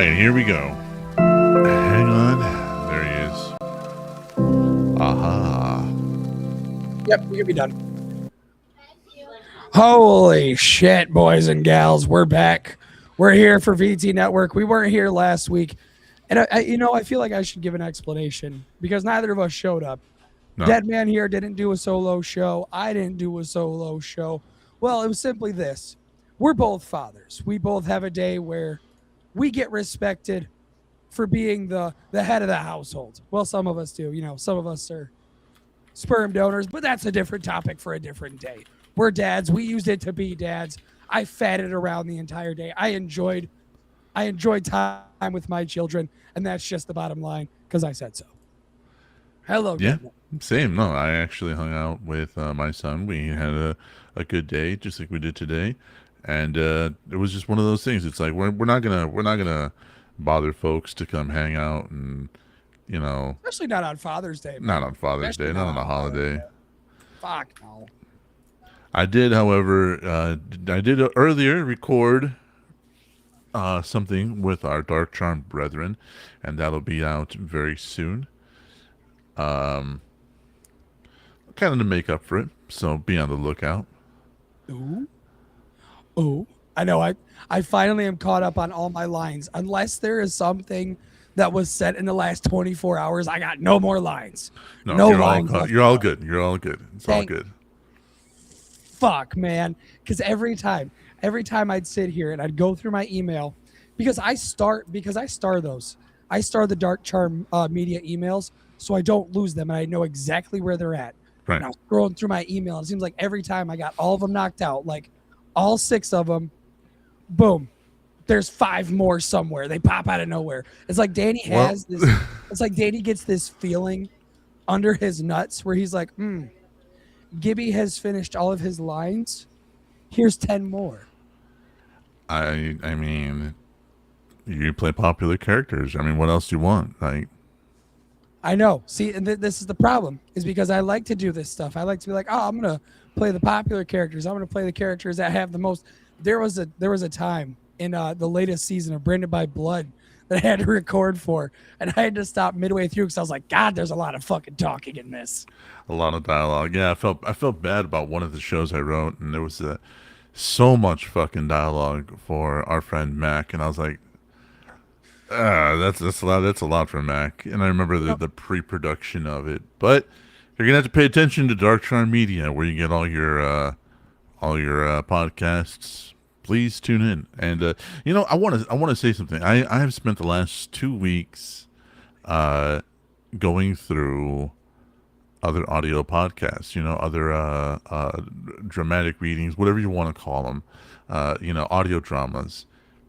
right, here we go. Hang on. There he is. Aha. Yep, we can be done. Holy shit, boys and gals. We're back. We're here for VT Network. We weren't here last week. And, I feel like I should give an explanation because neither of us showed up. No. Dead Man here didn't do a solo show. I didn't do a solo show. Well, it was simply this. We're both fathers. We both have a day where we get respected for being the head of the household. Well, some of us do. Some of us are sperm donors, but that's a different topic for a different day. We're dads. We used it to be dads. I fatted around the entire day. I enjoyed time with my children, and that's just the bottom line because I said so. Hello. Yeah, same. No, I actually hung out with my son. We had a good day, just like we did today, and it was just one of those things. It's like we're not gonna bother folks to come hang out, and especially not on Father's Day. Man. Not on Father's Day, not on a holiday. Fuck no. I did, however, earlier record something with our Dark Charm brethren, and that'll be out very soon. Kind of to make up for it, so be on the lookout. Ooh. I know. I finally am caught up on all my lines. Unless there is something that was said in the last 24 hours, I got no more lines. No you're lines. You're all good. You're all good. It's all good. Fuck, man. Because every time I'd sit here and I'd go through my email because I star those. I star the Dark Charm media emails so I don't lose them and I know exactly where they're at. Right. And I was scrolling through my email. It seems like every time I got all of them knocked out, like all 6 of them, boom, there's 5 more somewhere. They pop out of nowhere. It's like Danny has this. It's like Danny gets this feeling under his nuts where he's like, Gibby has finished all of his lines. Here's 10 more. I mean, you play popular characters. I mean, what else do you want? Like, I know. See, and this is the problem, is because I like to do this stuff. I like to be like, I'm going to play the popular characters. I'm going to play the characters that have the most. There was a time in the latest season of Branded by Blood that I had to record for, and I had to stop midway through because I was like, God, there's a lot of fucking talking in this. A lot of dialogue. Yeah, I felt bad about one of the shows I wrote, and there was so much fucking dialogue for our friend Mac, and I was like, that's a lot. That's a lot for Mac. And I remember the pre-production of it, but you're gonna have to pay attention to Dark Charm Media, where you get all your podcasts. Please tune in. And I want to say something. I have spent the last 2 weeks going through other audio podcasts, other dramatic readings, whatever you want to call them, audio dramas.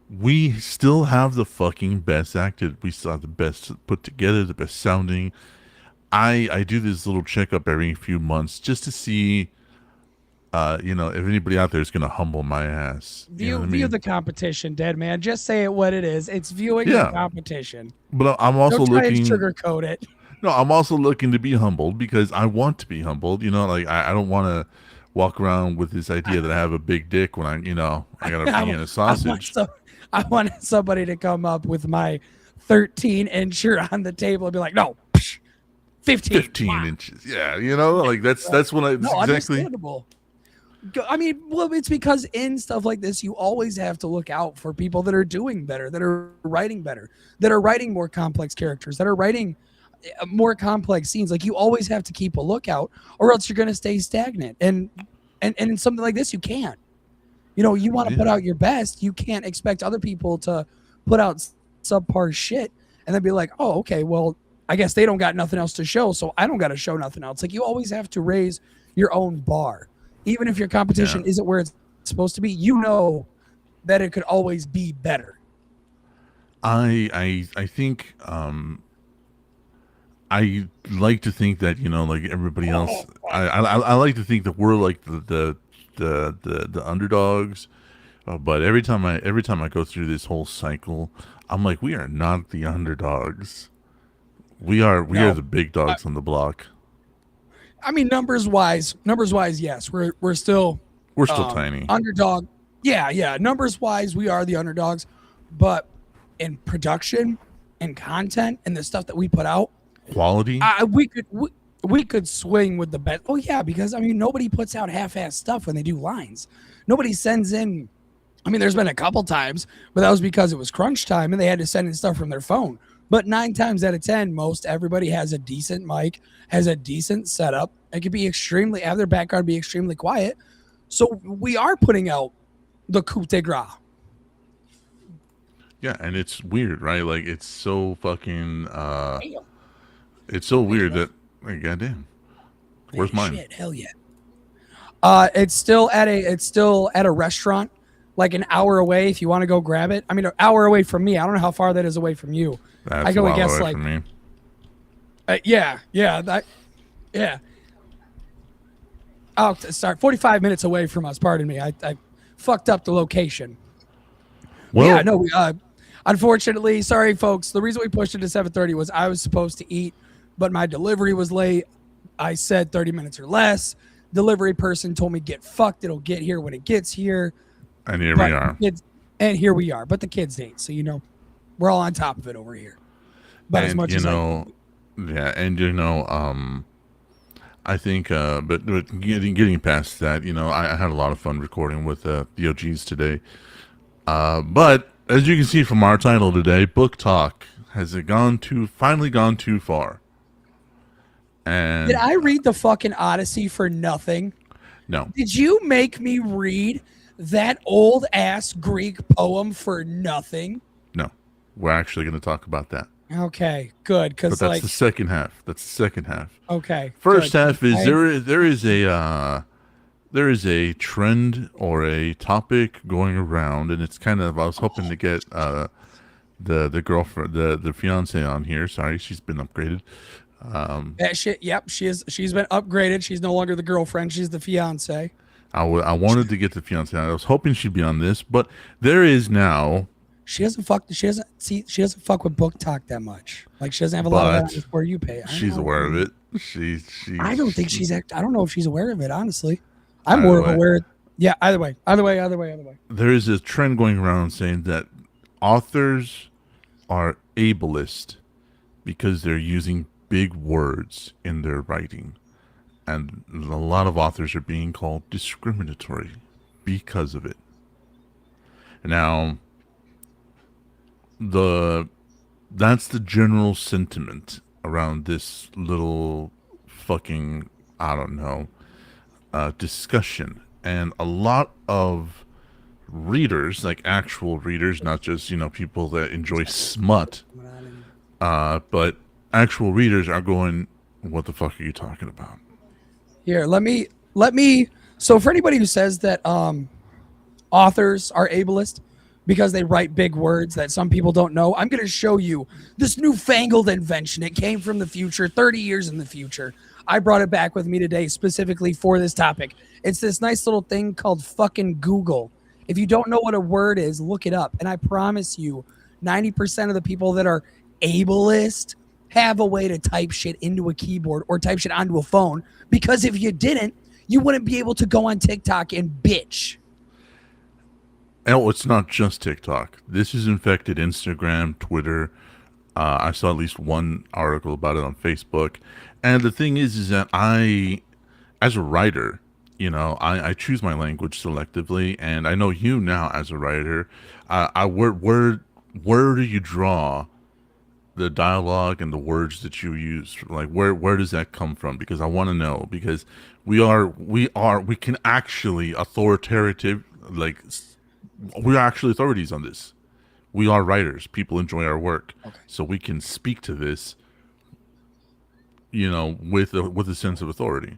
We still have the fucking best acted. We still have the best put together, the best sounding. I do this little checkup every few months just to see, if anybody out there is going to humble my ass. View the competition, Dead Man. Just say it what it is. It's viewing the competition. But I'm also looking to sugarcoat it. No, I'm also looking to be humbled because I want to be humbled. I don't want to walk around with this idea that I have a big dick when I got to be in a sausage. I want somebody to come up with my 13-incher on the table and be like, no, 15 inches. Yeah, that's what I exactly. Understandable. I mean, well, it's because in stuff like this, you always have to look out for people that are doing better, that are writing better, that are writing more complex characters, that are writing more complex scenes. Like, you always have to keep a lookout, or else you're going to stay stagnant. And in something like this, you can't. You want to put out your best. You can't expect other people to put out subpar shit and then be like, oh, okay, well, I guess they don't got nothing else to show, so I don't got to show nothing else. Like, you always have to raise your own bar. Even if your competition isn't where it's supposed to be, that it could always be better. I think I like to think that like everybody else. I like to think that we're like the underdogs, but every time I go through this whole cycle, I'm like, we are not the underdogs. We are the big dogs on the block. I mean, numbers wise, yes, we're still tiny underdog. Yeah. Numbers wise, we are the underdogs, but in production and content and the stuff that we put out, Quality. We could swing with the best. Oh yeah, because I mean nobody puts out half-ass stuff when they do lines. Nobody sends in. I mean, there's been a couple times, but that was because it was crunch time and they had to send in stuff from their phone. But 9 times out of 10, most everybody has a decent mic, has a decent setup. It could be have their background be extremely quiet. So we are putting out the coup de grace. Yeah, and it's weird, right? Like it's so fucking it's so weird that like, goddamn. Where's mine? Shit, hell yeah. It's still at a restaurant, like an hour away if you want to go grab it. I mean, an hour away from me. I don't know how far that is away from you. That's I go a guess away like from me. Yeah. Oh, sorry, 45 minutes away from us. Pardon me. I fucked up the location. Well, yeah, no, unfortunately, sorry folks. The reason we pushed it to 7:30 was I was supposed to eat, but my delivery was late. I said 30 minutes or less. Delivery person told me get fucked. It'll get here when it gets here. And here we are. And here we are. But the kids ain't. So we're all on top of it over here. But as much as yeah, and I think, but getting past that, I had a lot of fun recording with the OGs today. But as you can see from our title today, Book Talk, has it finally gone too far? And did I read the fucking Odyssey for nothing? No. Did you make me read that old ass Greek poem for nothing? No. We're actually going to talk about that. Okay, good. But that's the second half. Okay. First half is there is a trend or a topic going around, and it's kind of, I was hoping to get the girlfriend, the fiance on here. Sorry, she's been upgraded. That shit. Yep, she's been upgraded. She's no longer the girlfriend. She's the fiance. I wanted to get the fiance. I was hoping she'd be on this, but there is now. She doesn't fuck with Booktok that much. Like she doesn't have a lot of that where you pay. She's aware of it. I don't think I don't know if she's aware of it. Honestly, I'm more aware. Yeah. Either way. There is a trend going around saying that authors are ableist because they're using big words in their writing, and a lot of authors are being called discriminatory because of it. Now, that's the general sentiment around this little fucking, I don't know, discussion, and a lot of readers, like actual readers, not just people that enjoy smut, but actual readers are going, what the fuck are you talking about? Here, let me. So for anybody who says that authors are ableist because they write big words that some people don't know, I'm going to show you this newfangled invention. It came from the future, 30 years in the future. I brought it back with me today specifically for this topic. It's this nice little thing called fucking Google. If you don't know what a word is, look it up. And I promise you, 90% of the people that are ableist have a way to type shit into a keyboard or type shit onto a phone, because if you didn't, you wouldn't be able to go on TikTok and bitch. Oh, it's not just TikTok. This has infected Instagram, Twitter. I saw at least one article about it on Facebook. And the thing is that as a writer, I choose my language selectively, and I know you now as a writer. Where do you draw the dialogue and the words that you use? Like where does that come from? Because I want to know, because we can actually we're actually authorities on this. We are writers. People enjoy our work. Okay. So we can speak to this, with a sense of authority.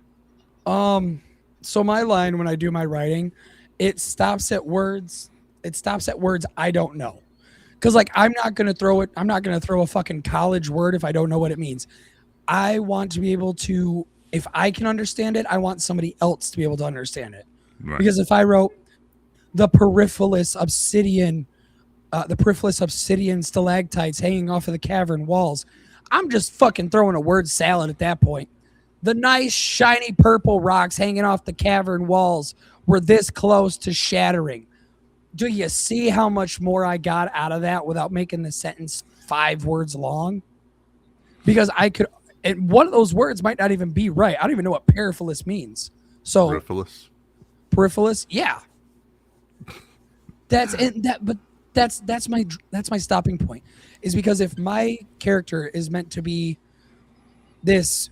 So my line when I do my writing, it stops at words I don't know. Because I'm not gonna throw a fucking college word if I don't know what it means. I want to be able to, if I can understand it, I want somebody else to be able to understand it. Right. Because if I wrote the peripherous obsidian stalactites hanging off of the cavern walls, I'm just fucking throwing a word salad at that point. The nice shiny purple rocks hanging off the cavern walls were this close to shattering. Do you see how much more I got out of that without making the sentence 5 words long? Because I could, and one of those words might not even be right. I don't even know what periphilus means. So Periphalus. periphalus, yeah. That's and that, but that's my stopping point. Is because if my character is meant to be this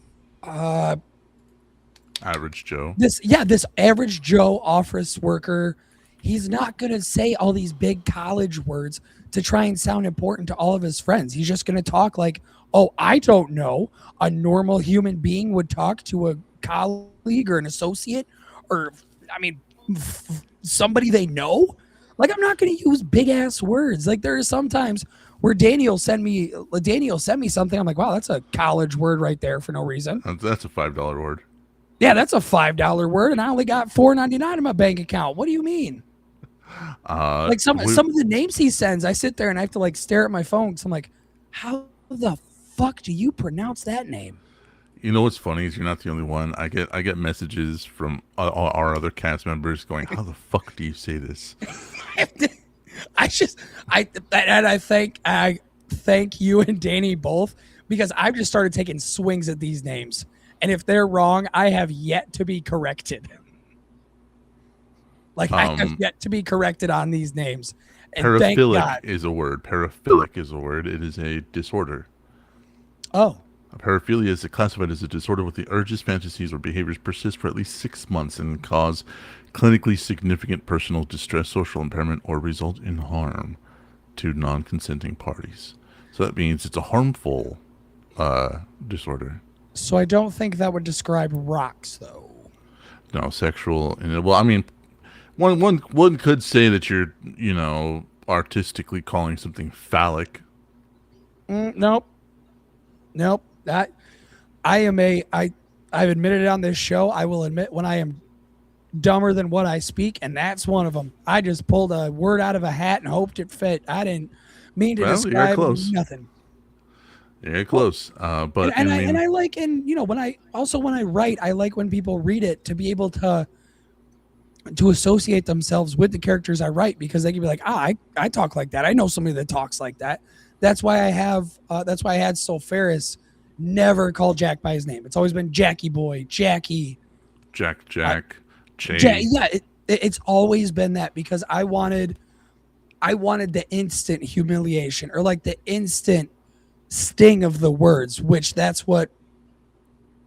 Average Joe. this average Joe office worker, he's not going to say all these big college words to try and sound important to all of his friends. He's just going to talk like, oh, I don't know, a normal human being would talk to a colleague or an associate, or I mean somebody they know. Like, I'm not going to use big ass words. Like, there are sometimes where Danny will send me something, I'm like, wow, that's a college word right there for no reason. That's a $5 word. Yeah, that's a $5 word, and I only got $4.99 in my bank account. What do you mean? Like some of the names he sends, I sit there and I have to like stare at my phone because I'm like, how the fuck do you pronounce that name? You know what's funny is you're not the only one. I get messages from all our other cast members going, "How the fuck do you say this?" I thank you and Danny both, because I've just started taking swings at these names, and if they're wrong, I have yet to be corrected. Like, I have yet to be corrected on these names. And paraphilic is a word. Paraphilic is a word. It is a disorder. Oh. Paraphilia is classified as a disorder with the urges, fantasies, or behaviors persist for at least 6 months and cause clinically significant personal distress, social impairment, or result in harm to non-consenting parties. So that means it's a harmful disorder. So I don't think that would describe rocks, though. No, sexual. Well, I mean, one could say that you're, artistically calling something phallic. Nope. That I've admitted it on this show. I will admit when I am dumber than what I speak, and that's one of them. I just pulled a word out of a hat and hoped it fit. I didn't mean to describe nothing. Yeah, close. But and I like, and when I write, I like when people read it to be able to associate themselves with the characters I write, because they can be like, I talk like that. I know somebody that talks like that. That's why I had Sol Ferris never call Jack by his name. It's always been Jackie Boy, Jackie, Jack, Che. Yeah, it's always been that, because I wanted the instant humiliation, or like the instant sting of the words, which that's what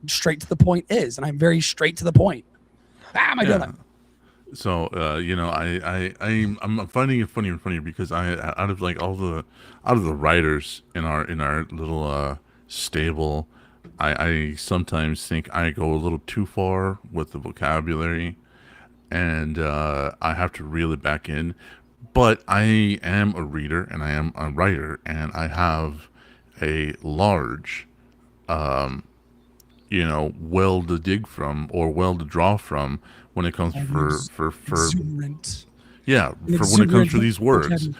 straight to the point is, and I'm very straight to the point. My God. So I'm finding it funnier and funnier, because out of the writers in our little stable, I sometimes think I go a little too far with the vocabulary, and I have to reel it back in. But I am a reader and I am a writer, and I have a large well to dig from, or well to draw from, when it comes for exuberant. Yeah, for when it comes for these words.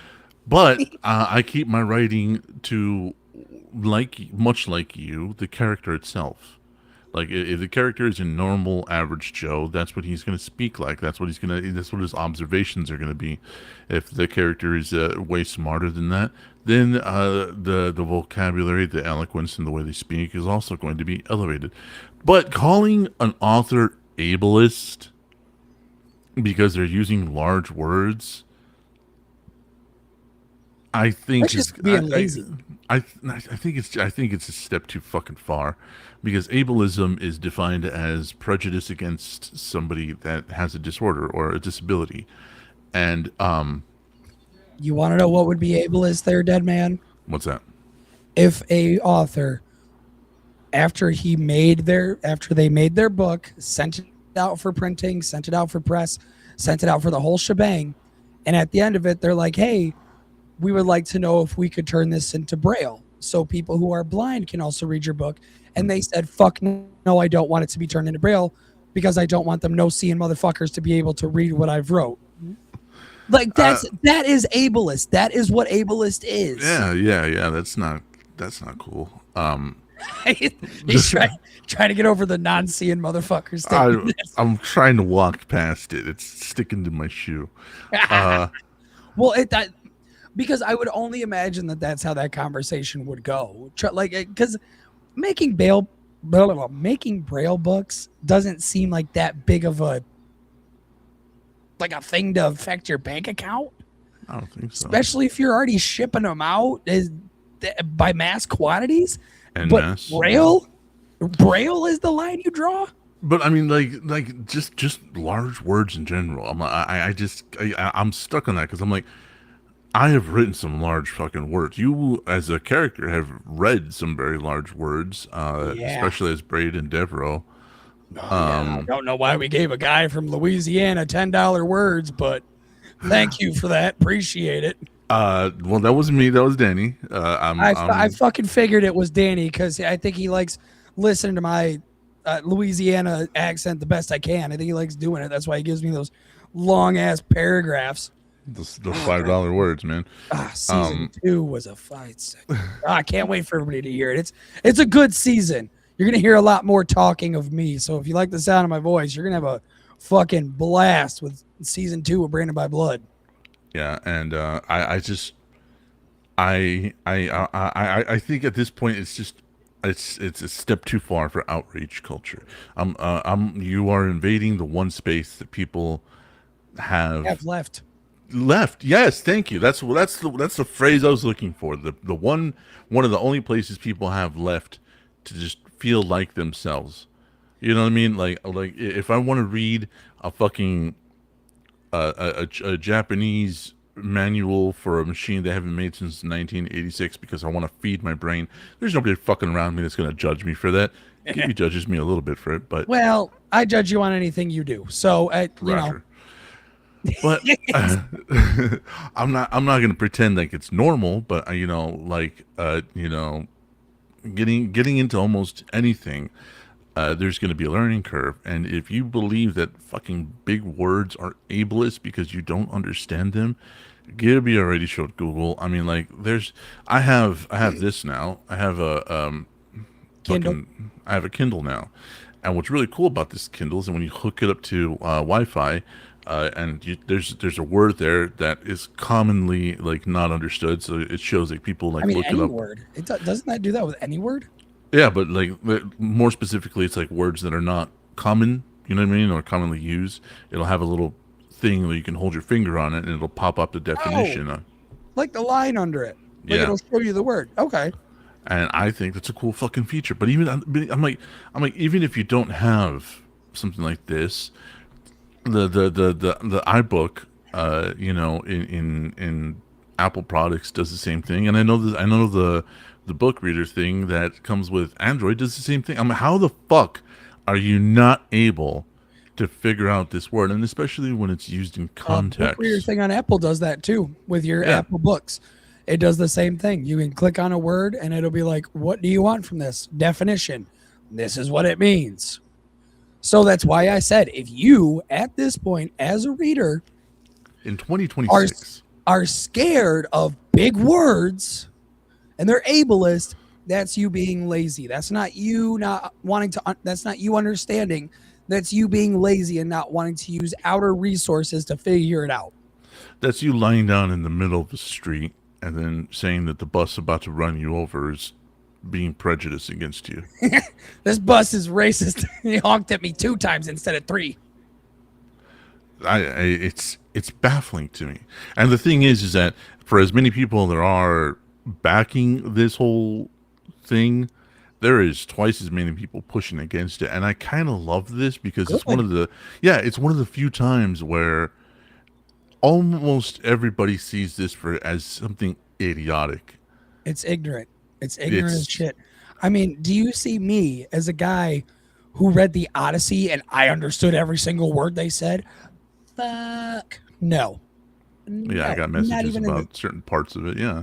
But I keep my writing to, much like you, the character itself. Like, if the character is a normal average Joe, that's what he's going to speak like. That's what his observations are going to be. If the character is way smarter than that, then the vocabulary, the eloquence, and the way they speak is also going to be elevated. But calling an author ableist because they're using large words, I think is being lazy. I think it's a step too fucking far, because ableism is defined as prejudice against somebody that has a disorder or a disability, and you want to know what would be ableist there, dead man? What's that? If a author, after they made their book, sent it out for printing, sent it out for press, sent it out for the whole shebang, and at the end of it, they're like, hey, we would like to know if we could turn this into Braille so people who are blind can also read your book. And they said, fuck no, I don't want it to be turned into Braille, because I don't want them no-seeing motherfuckers to be able to read what I've wrote. Like, that is ableist. That is what ableist is. Yeah. That's not cool. He's trying to get over the non-seeing motherfuckers thing. I'm trying to walk past it. It's sticking to my shoe. Well, because I would only imagine that that's how that conversation would go. Like, because making making braille books doesn't seem like that big of a thing to affect your bank account. I don't think so. Especially if you're already shipping them out by mass quantities. And but mass braille is the line you draw. But I mean, like just large words in general. I'm stuck on that because I'm like, I have written some large fucking words. You, as a character, have read some very large words, especially as Braid and Devereaux. I don't know why we gave a guy from Louisiana $10 words, but thank you for that. Appreciate it. Well, that wasn't me. That was Danny. I fucking figured it was Danny because I think he likes listening to my Louisiana accent the best I can. I think he likes doing it. That's why he gives me those long ass paragraphs. Those $5 words, man. Season 2 was a fight. I can't wait for everybody to hear it. It's a good season. You're gonna hear a lot more talking of me. So if you like the sound of my voice, you're gonna have a fucking blast with season 2 of Branded by Blood. Yeah, and I think at this point it's a step too far for outrage culture. You are invading the one space that people have left. Yes, thank you. That's the phrase I was looking for. The one of the only places people have left to just feel like themselves. You know what I mean? Like if I want to read a fucking a Japanese manual for a machine they haven't made since 1986 because I want to feed my brain, there's nobody fucking around me that's going to judge me for that. He judges me a little bit for it, but I judge you on anything you do. So you know. But I'm not going to pretend like it's normal. But getting into almost anything, there's going to be a learning curve. And if you believe that fucking big words are ableist because you don't understand them, Gibby already showed Google. I mean, like, I have this now. I have a Kindle. I have a Kindle now, and what's really cool about this Kindle is that when you hook it up to Wi-Fi, there's a word there that is commonly like not understood, so it shows like people like look it up. Word. Doesn't that do that with any word? Yeah, but like more specifically, it's like words that are not common. You know what I mean, or commonly used. It'll have a little thing where you can hold your finger on it, and it'll pop up the definition. Like the line under it. Like it'll show you the word. Okay. And I think that's a cool fucking feature. But even I'm like even if you don't have something like this, the iBook, in Apple products does the same thing, and I know the book reader thing that comes with Android does the same thing. I'm like, how the fuck are you not able to figure out this word, and especially when it's used in context? Book reader thing on Apple does that too with your Apple Books. It does the same thing. You can click on a word, and it'll be like, "What do you want from this definition? This is what it means." So that's why I said, if you, at this point, as a reader, in 2026, are scared of big words and they're ableist, that's you being lazy. That's not you not wanting to. That's not you understanding. That's you being lazy and not wanting to use outer resources to figure it out. That's you lying down in the middle of the street and then saying that the bus about to run you over is being prejudiced against you. This bus is racist. He honked at me 2 times instead of 3. It's baffling to me. And the thing is that for as many people there are backing this whole thing, there is twice as many people pushing against it. And I kind of love this because it's one of the few times where almost everybody sees this as something idiotic. It's ignorant. It's ignorant as shit. I mean, do you see me as a guy who read the Odyssey and I understood every single word they said? Fuck. No. Yeah, I got messages about certain parts of it, yeah.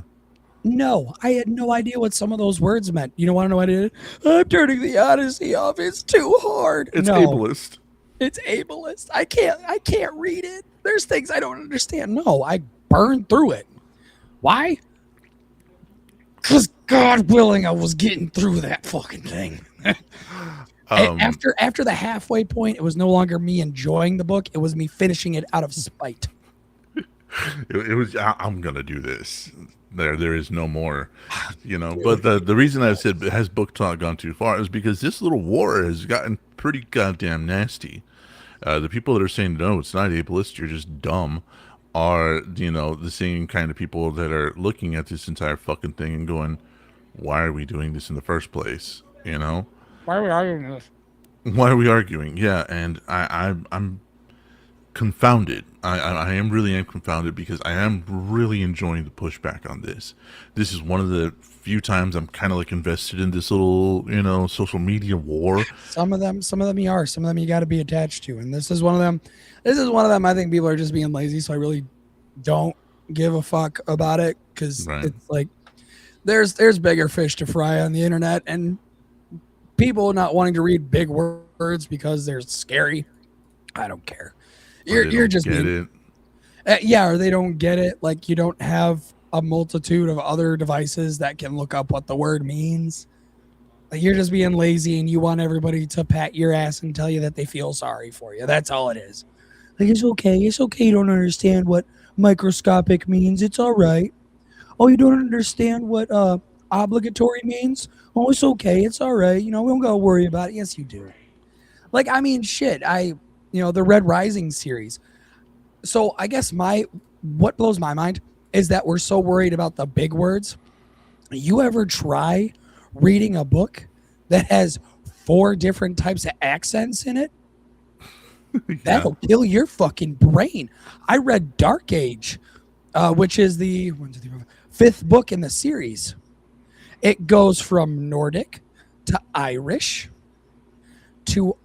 No, I had no idea what some of those words meant. You know what I know what I did? I'm turning the Odyssey off. It's too hard. It's ableist. It's ableist. I can't read it. There's things I don't understand. No, I burned through it. Why? Because God willing, I was getting through that fucking thing. After the halfway point, it was no longer me enjoying the book. It was me finishing it out of spite. It was I'm gonna do this. There is no more, But the reason I said has Booktok gone too far is because this little war has gotten pretty goddamn nasty. The people that are saying no, it's not ableist, you're just dumb, are the same kind of people that are looking at this entire fucking thing and going, why are we doing this in the first place? Why are we arguing this? Why are we arguing? Yeah, and I'm confounded. I am really am confounded because I am really enjoying the pushback on this. This is one of the few times I'm kind of like invested in this little social media war. Some of them you are. Some of them you got to be attached to, and this is one of them. This is one of them. I think people are just being lazy, so I really don't give a fuck about it because it's like there's bigger fish to fry on the internet, and people not wanting to read big words because they're scary. I don't care. You're just being, yeah, or they don't get it. Like you don't have a multitude of other devices that can look up what the word means. Like you're just being lazy and you want everybody to pat your ass and tell you that they feel sorry for you. That's all it is. Like it's okay. It's okay. You don't understand what microscopic means. It's all right. Oh, you don't understand what obligatory means? Oh, it's okay. It's all right. We don't gotta worry about it. Yes, you do. Like, I mean, shit. The Red Rising series. So I guess what blows my mind is that we're so worried about the big words. You ever try reading a book that has 4 different types of accents in it? Yeah. That'll kill your fucking brain. I read Dark Age, which is the 5th book in the series. It goes from Nordic to Irish to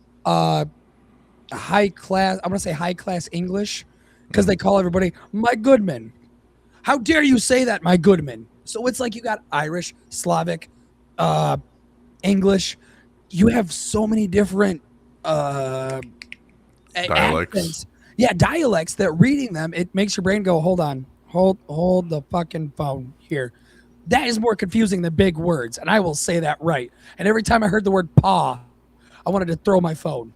high class. I'm going to say high class English because they call everybody my goodman. How dare you say that, my goodman? So it's like you got Irish, Slavic, English. You have so many different dialects. Accents. Yeah, dialects that reading them, it makes your brain go, hold on, hold the fucking phone here. That is more confusing than big words, and I will say that right. And every time I heard the word paw, I wanted to throw my phone.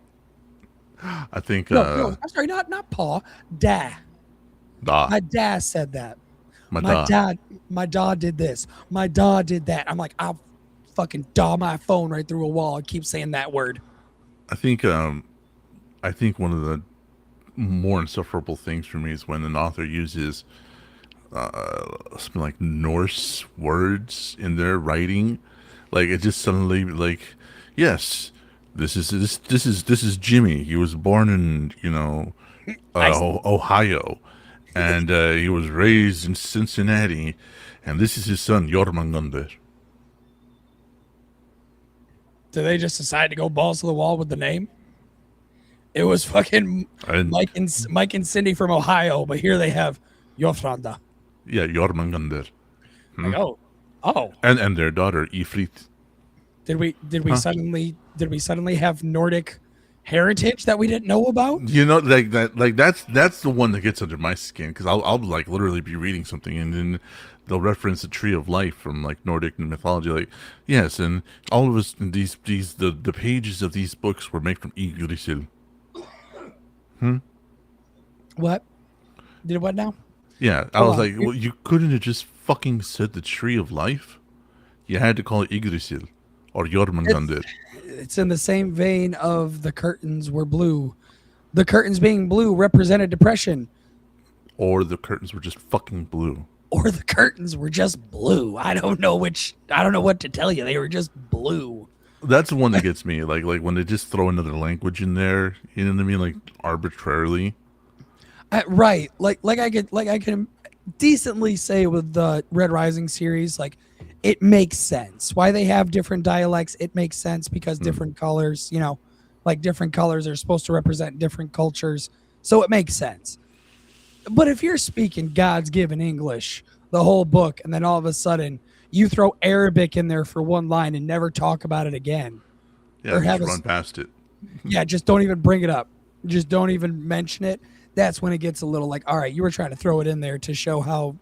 I think no, I'm sorry, not paw, da. My dad said that. My dad did this. My dad did that. I'm like, I'll fucking daw my phone right through a wall and keep saying that word. I think one of the more insufferable things for me is when an author uses something like Norse words in their writing. Like it just suddenly like, yes, this is Jimmy. He was born in Ohio, and he was raised in Cincinnati, and this is his son Jormungandr. Did they just decide to go balls to the wall with the name? It was fucking Mike and Cindy from Ohio, but here they have Jofranda. Yeah, Jormungandr. Like, oh, and their daughter Ifrit. Did we suddenly have Nordic heritage that we didn't know about? That's the one that gets under my skin because I'll like literally be reading something and then they'll reference the tree of life from like Nordic mythology, like yes, and all of us the pages of these books were made from Yggdrasil. What? Did what now? Yeah, I was like, well, you couldn't have just fucking said the tree of life. You had to call it Yggdrasil or Jormungandr. It's in the same vein of the curtains were blue. The curtains being blue represented depression. Or the curtains were just fucking blue. Or the curtains were just blue. I don't know what to tell you. They were just blue. That's the one that gets me. Like when they just throw another language in there, you know what I mean? Like arbitrarily. Right. Like I can decently say with the Red Rising series, like it makes sense. Why they have different dialects, it makes sense because different colors, like different colors are supposed to represent different cultures. So it makes sense. But if you're speaking God's given English, the whole book, and then all of a sudden you throw Arabic in there for one line and never talk about it again. Yeah, or just run past it. Yeah, just don't even bring it up. Just don't even mention it. That's when it gets a little like, all right, you were trying to throw it in there to show how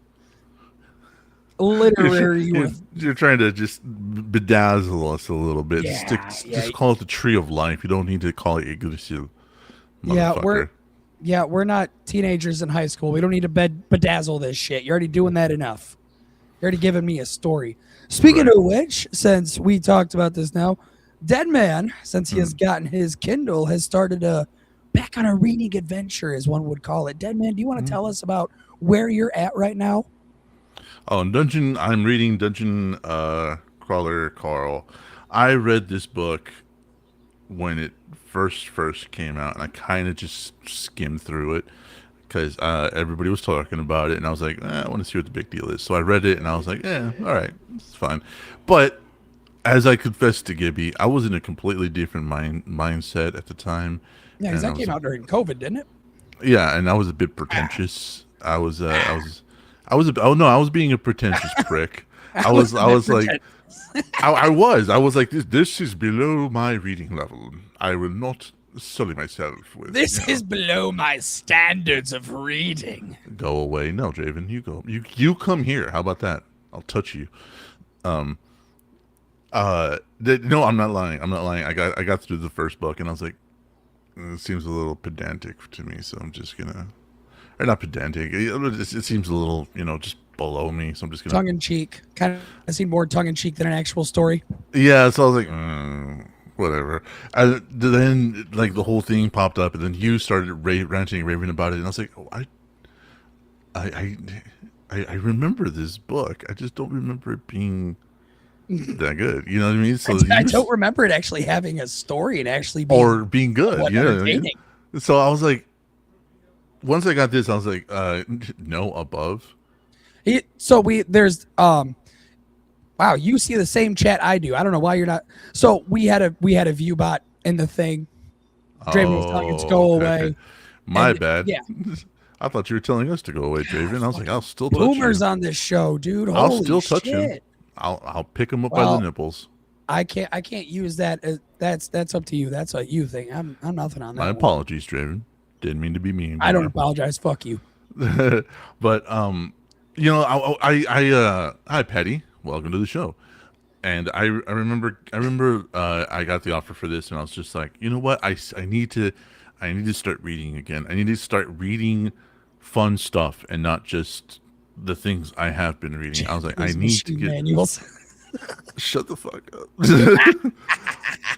literary you were. You're trying to just bedazzle us a little bit. Yeah, just call it the tree of life. You don't need to call it Yggdrasil. Yeah, Yeah, we're not teenagers in high school. We don't need to bedazzle this shit. You're already doing that enough. You're already giving me a story. Speaking Right. of which, since we talked about this now, Dead Man, since he Hmm. has gotten his Kindle, has started a back on a reading adventure, as one would call it. Dead Man, do you want to Hmm. tell us about where you're at right now? Oh, Dungeon. I'm reading Dungeon Crawler Carl. I read this book when it first came out, and I kind of just skimmed through it because everybody was talking about it, and I was like, I want to see what the big deal is. So I read it, and I was like, yeah, all right, it's fine. But as I confessed to Gibby, I was in a completely different mindset at the time, Yeah, because and I that was came out during COVID, didn't it? yeah, and I was a bit Ah, pretentious. I ah. was, oh no, I was being a pretentious prick. I was a I bit was like, pretentious. I was like, this is below my reading level. I will not sully myself with, This is below my standards of reading. go away. No, Javen, you go. You come here. How about that? I'll touch you. Um. No, I'm not lying. I'm not lying. I got through the first book, and I was like, it seems a little pedantic to me, so I'm just gonna, or not pedantic. It seems a little, just below me, so I'm just gonna. Tongue in cheek. Kind of seemed more tongue in cheek than an actual story. Yeah, so I was like, whatever. And then like the whole thing popped up, and then you started ranting and raving about it, and I was like, oh, I, I, I remember this book. I just don't remember it being that good. You know what I mean? So I you don't remember it actually having a story and actually being or being good. somewhat You know what I mean? entertaining. So I was like, once I got this, I was like, no above. So there's wow, you see the same chat I do. I don't know why you're not. So we had a view bot in the thing. Draven was telling it to Oh, go okay, okay. away, My and bad. yeah, I thought you were telling us to go away, Draven. I was like, I'll fucking still touch boomers you. on this show, dude. I'll Holy still touch him. shit. I'll pick him up by the Well, nipples. I can't use that. That's up to you. That's a you thing. I'm nothing on My that one. apologies, Draven. Didn't mean to be mean, I don't bro. apologize. Fuck you. But hi Patty, welcome to the show. And I remember I got the offer for this, and I was just like, you know what, I need to start reading again. I need to start reading fun stuff and not just the things I have been reading. I was like, I These need to machine get manuals. shut the fuck up.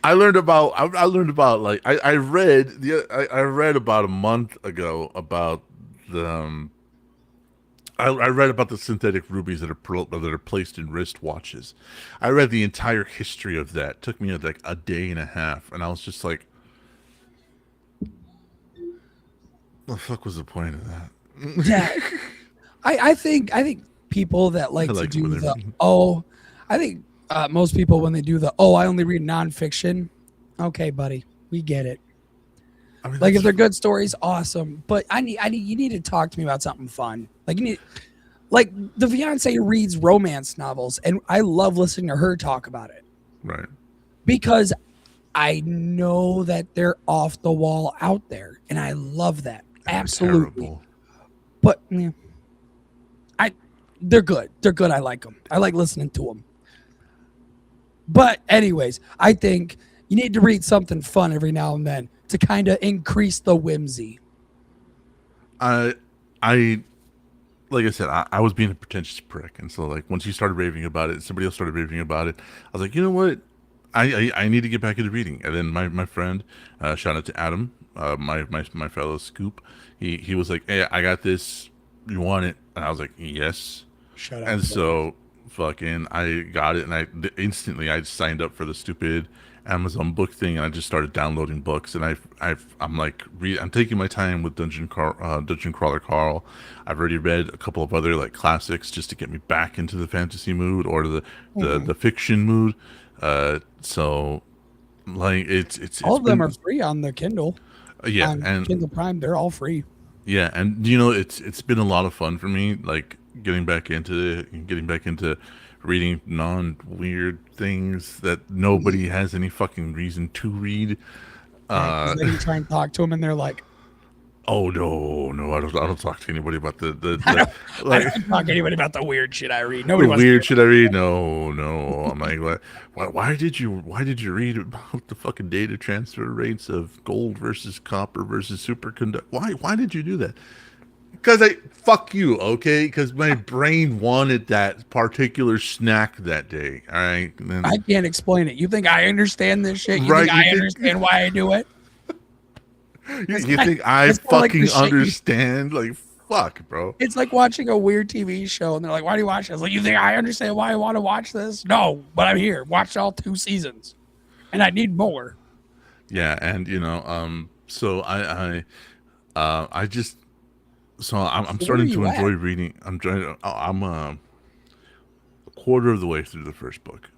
I learned about like I read about a month ago about the I read about the synthetic rubies that are placed in wristwatches. I read the entire history of that. It took me like a day and a half, and I was just like, "The fuck was the point of that?" Yeah, I think people that I like to like it when do they're the oh, I think most people when they do the I only read nonfiction. Okay, buddy, we get it. I mean, Like if that's they're good stories, awesome. But you need to talk to me about something fun. Like you need, like the fiance reads romance novels, and I love listening to her talk about it right. because I know that they're off the wall out there, and I love that And they're absolutely. terrible. But yeah, I they're good. They're good. I like them. I like listening to them. But anyways, I think you need to read something fun every now and then to kind of increase the whimsy. I I like I said, I was being a pretentious prick, and so like once you started raving about it, somebody else started raving about it. I was like, you know what? I need to get back into reading. And then my friend, shout out to Adam, my fellow Scoop, he was like, hey, I got this. You want it? And I was like, yes. Shut up, And boy. so fucking I got it, and instantly I signed up for the stupid Amazon book thing, and I just started downloading books, and I'm like I'm taking my time with Dungeon Crawler Carl. I've already read a couple of other like classics just to get me back into the fantasy mood or Mhm. the fiction mood. So like All it's of them been are free on the Kindle, yeah, on and Kindle Prime. They're all free. yeah, and it's been a lot of fun for me, like getting back into reading non weird things that Mhm. nobody has any fucking reason to read. Yeah, because Uh, then you try and talk to them, and they're like, Oh no, I don't talk to anybody about I the don't, I like don't talk to anybody about the weird shit I read. the Nobody wants to hear weird shit about I that read. shit. No. I'm like, why did you read about the fucking data transfer rates of gold versus copper versus superconductor? Why did you do that? Because I fuck you, okay? Because my brain wanted that particular snack that day. All right, and I then can't explain it. You think I understand this shit? You think right, I understand why I do it? It's you kind, think I it's kind of like the fucking shit you. understand? Like fuck, bro. It's like watching a weird TV show, and they're like, "Why do you watch this?" Like, you think I understand why I want to watch this? No, but I'm here. Watched all 2 seasons, and I need more. Yeah, and so I just so I'm So where are starting to you enjoy at? reading. I'm a quarter of the way through the first book.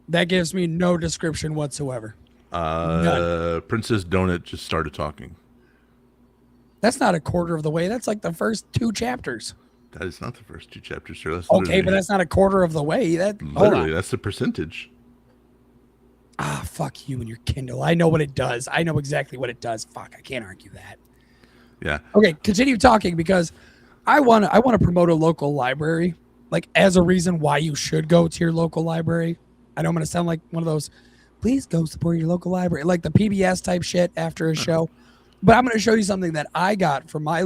That gives me no description whatsoever. None. Princess Donut just started talking. That's not a quarter of the way. That's like the first 2 chapters. That is not the first two chapters, sir. That's Okay, but that's not a quarter of the way. That hold literally on. that's the percentage. Ah, fuck you and your Kindle. I know what it does. I know exactly what it does. Fuck, I can't argue that. Yeah. Okay, continue talking because I want to promote a local library, like as a reason why you should go to your local library. I know I'm gonna sound like one of those, please go support your local library, like the PBS type shit after a show. But I'm gonna show you something that I got from my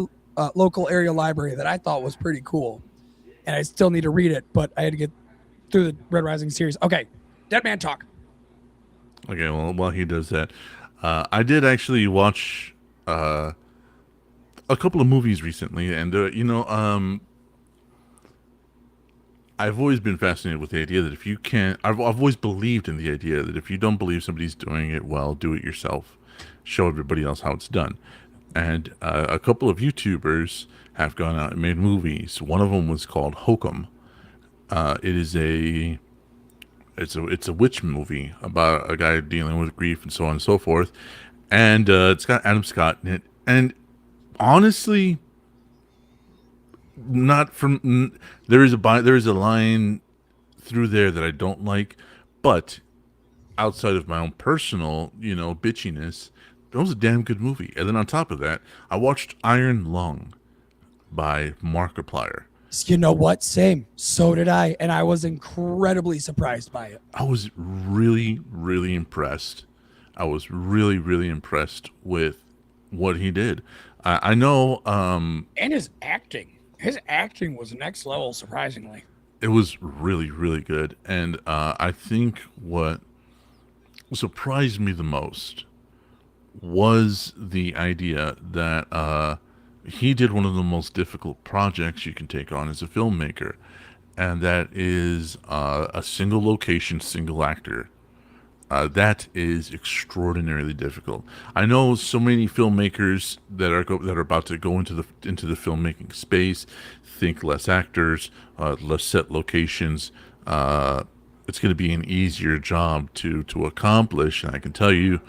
local area library that I thought was pretty cool, and I still need to read it, but I had to get through the Red Rising series. Okay, Dead Man Talk. Okay. Well, while he does that, I did actually watch a couple of movies recently, and I've always been fascinated with the idea that if you can't, I've always believed in the idea that if you don't believe somebody's doing it well, do it yourself. Show everybody else how it's done. And a couple of YouTubers have gone out and made movies. One of them was called Hokum. It is it's a witch movie about a guy dealing with grief and so on and so forth. And it's got Adam Scott in it. And honestly, not from there is a line through there that I don't like, but outside of my own personal bitchiness, that was a damn good movie. And then on top of that, I watched Iron Lung by Markiplier. You know what? Same. So did I, and I was incredibly surprised by it. I was really impressed. I was really impressed with what he did. I know And his acting was next level, surprisingly. it was really good, and I think what surprised me the most was the idea that he did one of the most difficult projects you can take on as a filmmaker, and that is a single location, single actor. That is extraordinarily difficult. I know so many filmmakers that are about to go into the filmmaking space think less actors, less set locations. It's going to be an easier job to accomplish, and I can tell you,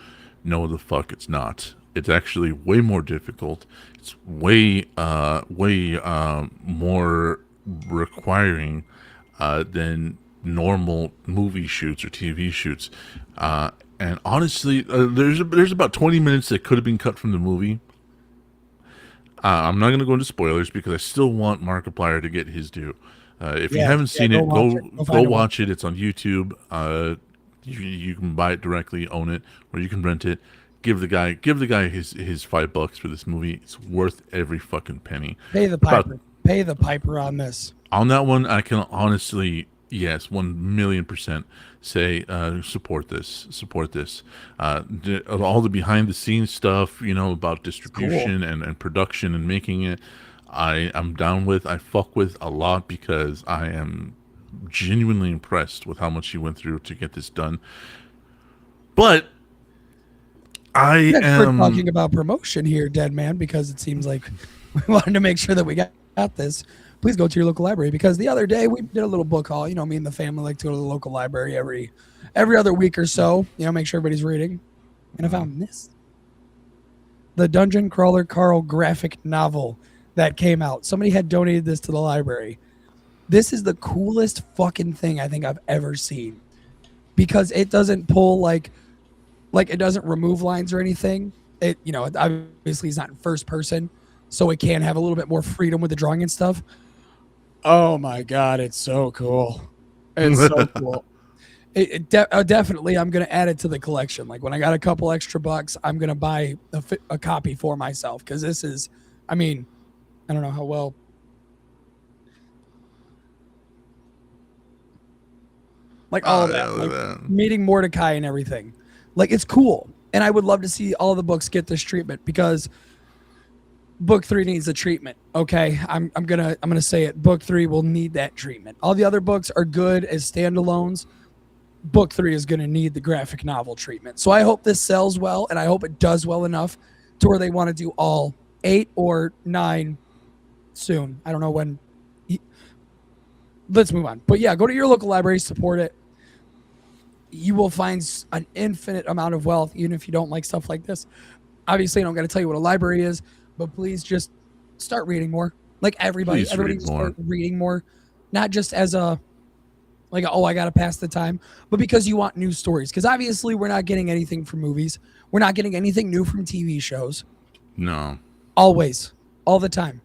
no, the fuck, it's not. It's actually way more difficult. It's way more requiring than normal movie shoots or TV shoots. And honestly, there's about 20 minutes that could have been cut from the movie. I'm not going to go into spoilers because I still want Markiplier to get his due. If you haven't seen go it, watch go it. Go go find a way. watch it. It's on YouTube. You can buy it directly, own it, or you can rent it. Give the guy his $5 for this movie. It's worth every fucking penny. Pay the About piper. Pay the piper on this. on that one, I can honestly, yes, 1,000,000% say support this, support this. All the behind the scenes stuff, about Cool. distribution and production and making it, I'm down with. I fuck with a lot because I am genuinely impressed with how much he went through to get this done. But I Let's quit am talking about promotion here, Dead Man, because it seems like we wanted to make sure that we got this. Please go to your local library because the other day we did a little book haul. Me and the family like to go to the local library every other week or so. Make sure everybody's reading. And I found this. The Dungeon Crawler Carl graphic novel that came out. Somebody had donated this to the library. This is the coolest fucking thing I think I've ever seen because it doesn't pull like it doesn't remove lines or anything. It, you know, obviously it's not in first person, so it can have a little bit more freedom with the drawing and stuff. Oh my god, it's so cool. It's so cool. Definitely, I'm gonna add it to the collection. Like when I got a couple extra bucks, I'm gonna buy a copy for myself because this is, I mean, I don't know how well. Like all of Yeah, that, look like at that. meeting Mordecai and everything, like it's cool. And I would love to see all the books get this treatment because book 3 needs a treatment. Okay, I'm gonna say it. Book 3 will need that treatment. All the other books are good as standalones. Book 3 is gonna need the graphic novel treatment. So I hope this sells well, and I hope it does well enough to where they want to do all 8 or 9 soon. I don't know when. Let's move on. But yeah, go to your local library, support it. You will find an infinite amount of wealth, even if you don't like stuff like this. Obviously, I don't got to tell you what a library is, but please just start reading more. Like Please everybody read just more. start reading more, not just as a like oh I got to pass the time, but because you want new stories. Because obviously, we're not getting anything from movies. We're not getting anything new from TV shows. No. Always, all the time,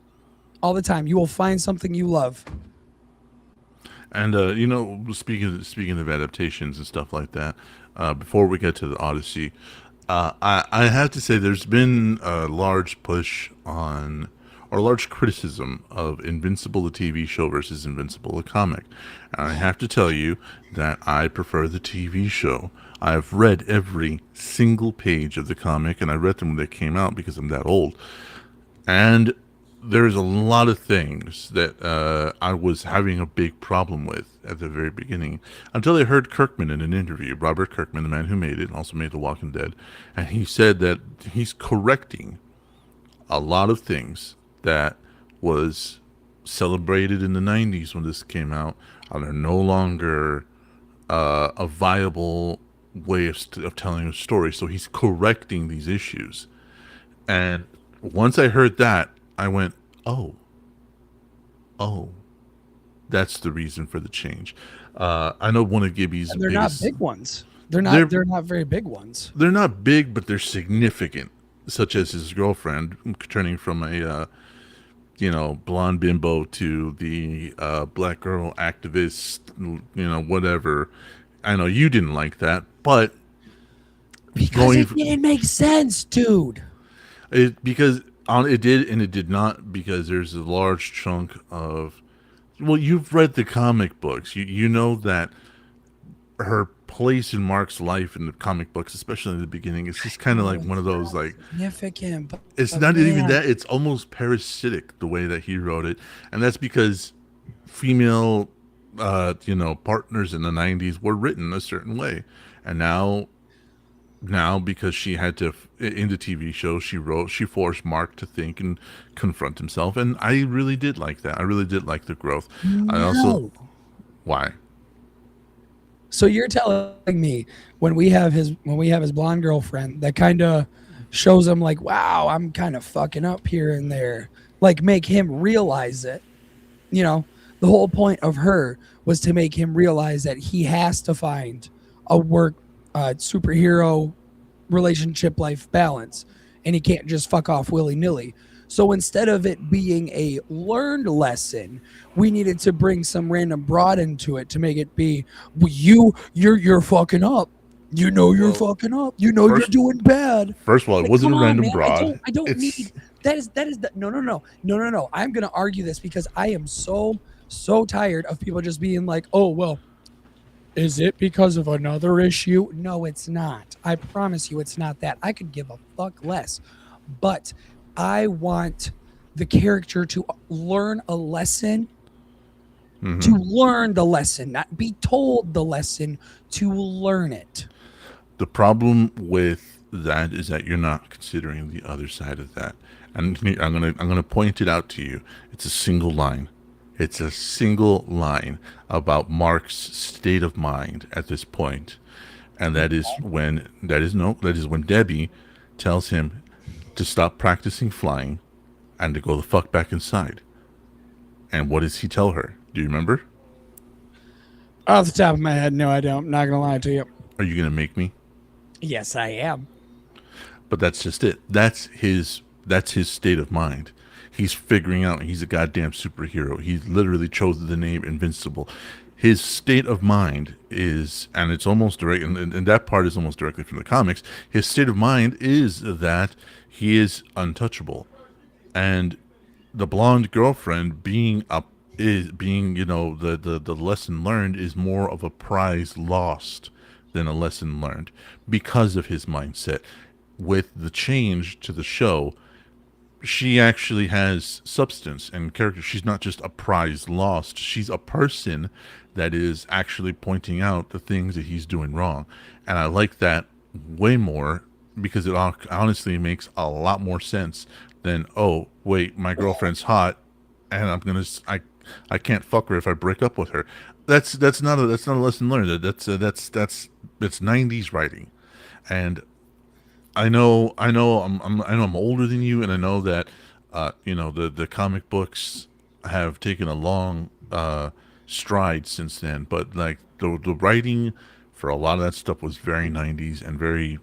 all the time, you will find something you love. And speaking of adaptations and stuff like that, before we get to the Odyssey, I have to say there's been a large push on, or large criticism of Invincible the TV show versus Invincible the comic. And I have to tell you that I prefer the TV show. I've read every single page of the comic, and I read them when they came out because I'm that old. And there's a lot of things that I was having a big problem with at the very beginning until I heard Kirkman in an interview. Robert Kirkman, the man who made it, and also made The Walking Dead, and he said that he's correcting a lot of things that was celebrated in the 90s when this came out and are no longer a viable way of telling a story. So he's correcting these issues. And once I heard that, I went, oh, oh, that's the reason for the change. I know one of Gibby's And they're not biggest. big ones. They're not. They're They're not very big ones. they're not big, but they're significant. Such as his girlfriend turning from a blonde bimbo to the black girl activist, whatever. I know you didn't like that, but Because going it didn't make sense, dude. because on it did and it did not, because there's a large chunk of, well, you've read the comic books. You know that her place in Mark's life in the comic books, especially in the beginning, it's just kind of No, like one it's of those, not like, significant. it's But not even man, that. It's almost parasitic the way that he wrote it, and that's because female, partners in the '90s were written a certain way, and now because she had to in the TV show, she forced Mark to think and confront himself, and I really did like that. I really did like the growth. I also, no. why? So you're telling me when we have his blonde girlfriend that kind of shows him like, wow, I'm kind of fucking up here and there, like make him realize it. You know, the whole point of her was to make him realize that he has to find a work superhero relationship life balance and he can't just fuck off willy-nilly. So instead of it being a learned lesson, we needed to bring some random broad into it to make it be, well, you're fucking up. You know you're Well, fucking up. You know you're first doing bad. first of all, it Like, wasn't come a on, random man. I broad. don't I don't It's need that is no. I'm gonna argue this because I am so tired of people just being like, oh well, is it because of another issue? No, it's not. I promise you it's not that. I could give a fuck less. But I want the character to learn a lesson, to mhm. learn the lesson, not be told the lesson, to learn it. The problem with that is that you're not considering the other side of that. And I'm gonna point it out to you. It's a single line. It's a single line about Mark's state of mind at this point, and that is when Debbie tells him to stop practicing flying and to go the fuck back inside. And what does he tell her? Do you remember? Off the top of my head, no, I don't. Not gonna lie to you. Are you gonna make me? Yes, I am. But that's just it. That's his state of mind. He's figuring out he's a goddamn superhero. He literally chose the name Invincible. His state of mind is, and it's almost direct, and that part is almost directly from the comics. His state of mind is that he is untouchable, and the blonde girlfriend being a is being the lesson learned is more of a prize lost than a lesson learned because of his mindset. With the change to the show, she actually has substance and character. She's not just a prize lost. She's a person that is actually pointing out the things that he's doing wrong. And I like that way more because it honestly makes a lot more sense than, oh, wait, my girlfriend's hot and I can't fuck her if I break up with her. That's not a lesson learned. That's 90s writing. And I know I'm older than you, and I know that the comic books have taken a long stride since then. But like the writing for a lot of that stuff was very 90s and very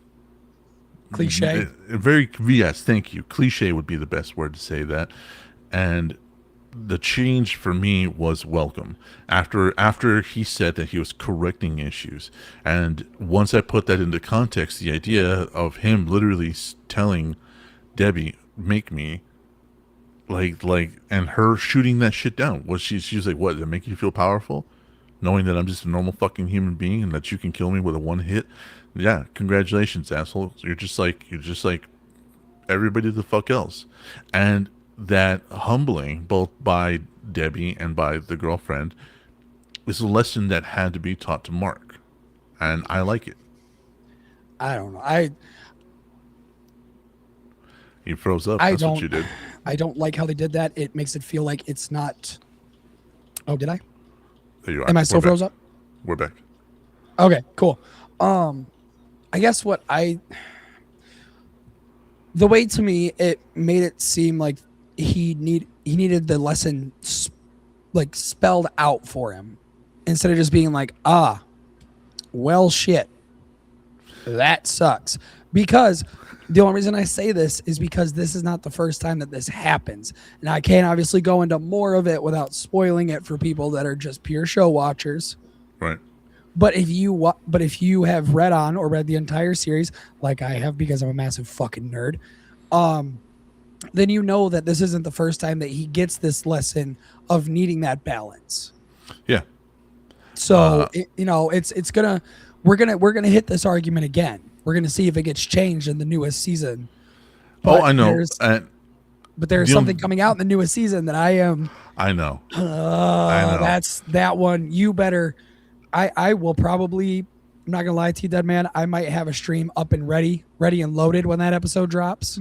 Cliche. very, yes, thank you. Cliche would be the best word to say that. And the change for me was welcome after he said that he was correcting issues. And once I put that into context, the idea of him literally telling Debbie, make me, and her shooting that shit down, was she's like, what, does it make you feel powerful knowing that I'm just a normal fucking human being and that you can kill me with a one hit? Yeah, congratulations, asshole. You're just like everybody the fuck else. And that humbling, both by Debbie and by the girlfriend, is a lesson that had to be taught to Mark. And I like it. I don't know. He froze up. I That's what don't you did. I don't like how they did that. It makes it feel like it's not. Oh, did I? There you are. Am I still froze up? We're back. Okay, cool. I guess the way to me it made it seem like he needed the lesson spelled out for him instead of just being like, well, shit, that sucks. Because the only reason I say this is because this is not the first time that this happens, and I can't obviously go into more of it without spoiling it for people that are just pure show watchers. Right. But if you have read the entire series, like I have because I'm a massive fucking nerd, then you know that this isn't the first time that he gets this lesson of needing that balance. Yeah. So we're gonna hit this argument again. We're gonna see if it gets changed in the newest season. But I know. But there's something coming out in the newest season that I am. I know. That's that one. You better. I will probably. I'm not gonna lie to you, Dead Man. I might have a stream up and ready and loaded when that episode drops,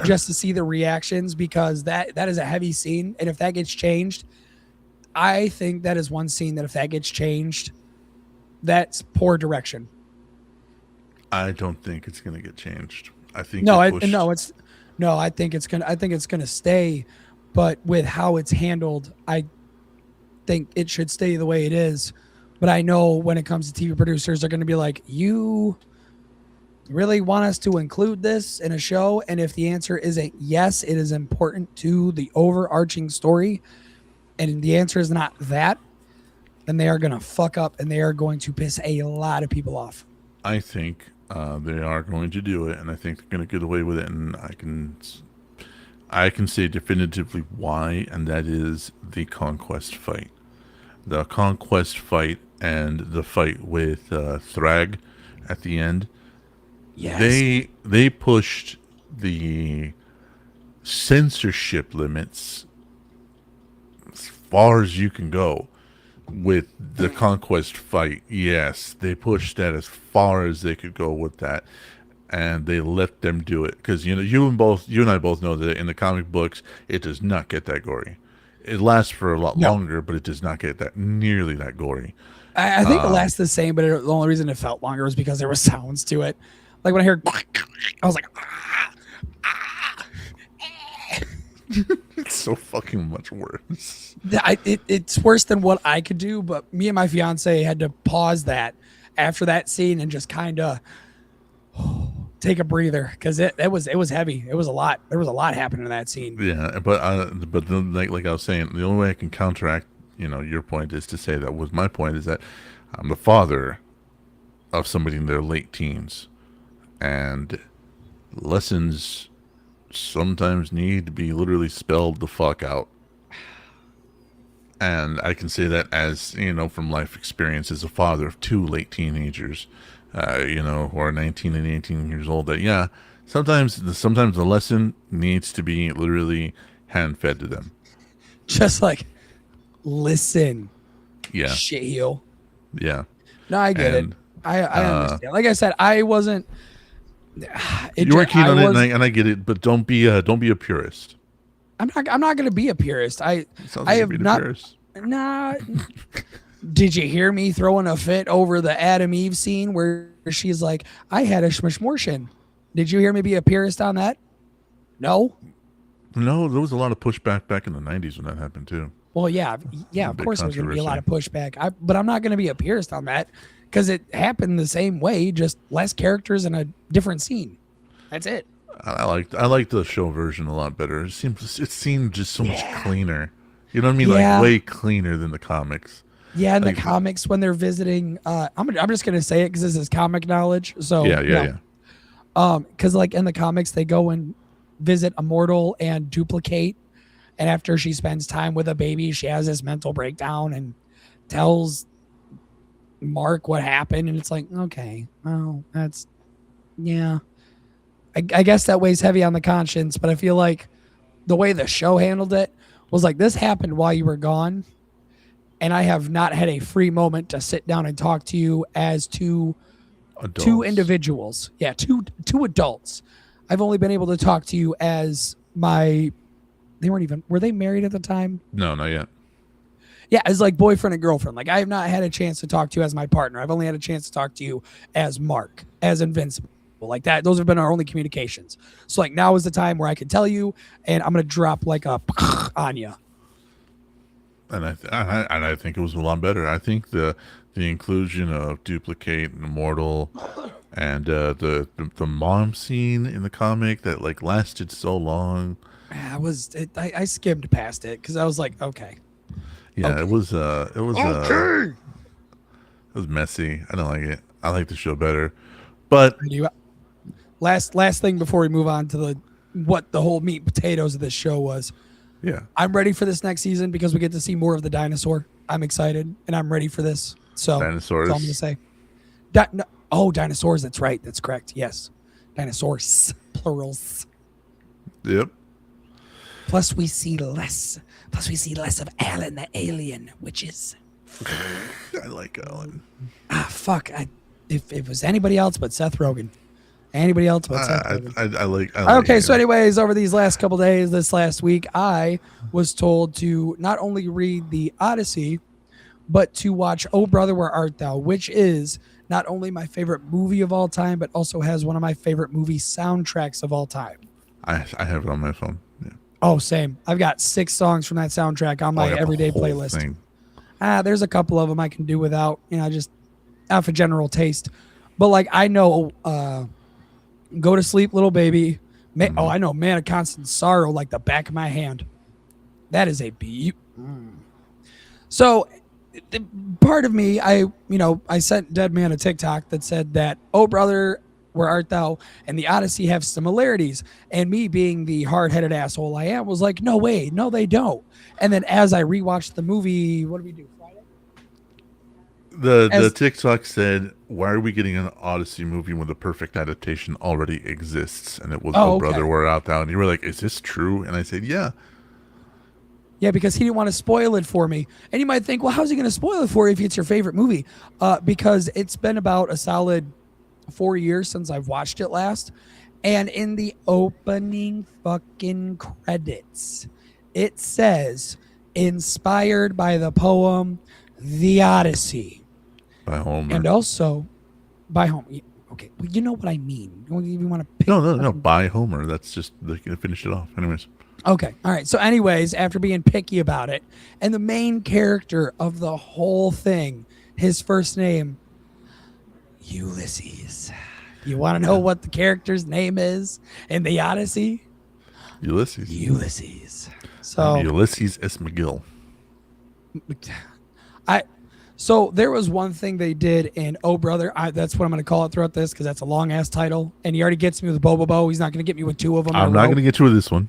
just to see the reactions, because that is a heavy scene, and if that gets changed, I think that is one scene that if that gets changed, that's poor direction. I don't think it's gonna get changed. I think I think it's gonna stay, but with how it's handled, I think it should stay the way it is. But I know when it comes to TV producers, they're going to be like, you really want us to include this in a show? And if the answer isn't yes, it is important to the overarching story, and the answer is not that, then they are going to fuck up and they are going to piss a lot of people off. I think they are going to do it, and I think they're going to get away with it. And I can say definitively why, and that is the conquest fight. The conquest fight and the fight with Thrag at the end. Yes. They pushed the censorship limits as far as you can go with the conquest fight. Yes, they pushed that as far as they could go with that, and they let them do it because you and I both know that in the comic books it does not get that gory. It lasts for a lot longer, but it does not get that nearly that gory. I think it lasts the same, but the only reason it felt longer was because there were sounds to it. Like when I heard, I was like, It's so fucking much worse. It's worse than what I could do, but me and my fiance had to pause that after that scene and just kind of take a breather because it was heavy. It was a lot. There was a lot happening in that scene. Yeah, but then, like I was saying, the only way I can counteract, your point is to say that was my point is that I'm the father of somebody in their late teens, and lessons sometimes need to be literally spelled the fuck out. And I can say that as, from life experience as a father of two late teenagers, who are 19 and 18 years old, that, yeah, sometimes the lesson needs to be literally hand fed to them. Just like, listen, Yeah. shit heel. Yeah. No, I get it. I understand. Like I said, I wasn't. You weren't keen on it, and I get it. But don't be a purist. I'm not going to be a purist. I have not. Purist. Nah. Did you hear me throwing a fit over the Adam Eve scene where she's like, "I had a schmishmortion"? Did you hear me be a purist on that? No. No, there was a lot of pushback back in the 90s when that happened too. Well, yeah. Of course, there's going to be a lot of pushback. But I'm not going to be a purist on that because it happened the same way, just less characters in a different scene. That's it. I liked the show version a lot better. It seemed just so much cleaner. You know what I mean? Yeah. Like way cleaner than the comics. Yeah, in the comics when they're visiting, I'm just gonna say it because this is comic knowledge. So yeah. Because like in the comics, they go and visit Immortal and Duplicate, and after she spends time with a baby, she has this mental breakdown and tells Mark what happened, and it's like, okay, well, that's I guess that weighs heavy on the conscience, but I feel like the way the show handled it was like, this happened while you were gone, and I have not had a free moment to sit down and talk to you as two individuals. Yeah, two adults. I've only been able to talk to you as were they married at the time? No, not yet. Yeah, as like boyfriend and girlfriend. Like I have not had a chance to talk to you as my partner. I've only had a chance to talk to you as Mark, as Invincible. Like that, those have been our only communications. So like now is the time where I can tell you, and I'm gonna drop like a on you. And I think it was a lot better. I think the inclusion of Duplicate and Immortal, and the mom scene in the comic that like lasted so long. I skimmed past it because I was like, okay. Yeah, okay. it was okay. It was messy. I don't like it. I like the show better, but. Last thing before we move on to what the whole meat and potatoes of this show was. Yeah. I'm ready for this next season because we get to see more of the dinosaur. I'm excited and I'm ready for this. So dinosaurs. That's all I'm going to say. Dinosaurs. That's right. That's correct. Yes. Dinosaurs. Plurals. Yep. Plus we see less of Alan the alien, which is. I like Alan. Fuck. If it was anybody else but Seth Rogen. Anybody else but Seth Rogen. I like okay, so anyways, over these last couple days, this last week, I was told to not only read the Odyssey, but to watch Oh Brother, Where Art Thou, which is not only my favorite movie of all time, but also has one of my favorite movie soundtracks of all time. I have it on my phone. Yeah. Oh, same. I've got 6 songs from that soundtrack on my everyday playlist. Thing. There's a couple of them I can do without, just out for general taste. But like I know Go to Sleep, Little Baby. Oh, I know Man of Constant Sorrow like the back of my hand. That is a beaut. So part of me, I sent Dead Man a TikTok that said that, Oh Brother, Where Art Thou and the Odyssey have similarities. And me being the hard-headed asshole I am was like, no way, no, they don't. And then as I rewatched the movie, what did we do? The TikTok said, why are we getting an Odyssey movie when the perfect adaptation already exists? And it was Brother, Where Art Thou? And you were like, is this true? And I said, yeah. Yeah, because he didn't want to spoil it for me. And you might think, well, how's he going to spoil it for you if it's your favorite movie? Because it's been about a solid 4 years since I've watched it last. And in the opening fucking credits, it says, inspired by the poem The Odyssey. By Homer. And also by Homer. Okay, well, you know what I mean. You want to pick No, by Homer. That's just, they finished it off. Anyways. Okay, all right. So anyways, after being picky about it, and the main character of the whole thing, his first name, Ulysses. You want to know what the character's name is in the Odyssey? Ulysses. Ulysses. I'm So Ulysses S. McGill. I so there was one thing they did in Oh Brother. That's what I'm going to call it throughout this because that's a long ass title, and he already gets me with Bobo. He's not going to get me with two of them. I'm not going to get you with this one.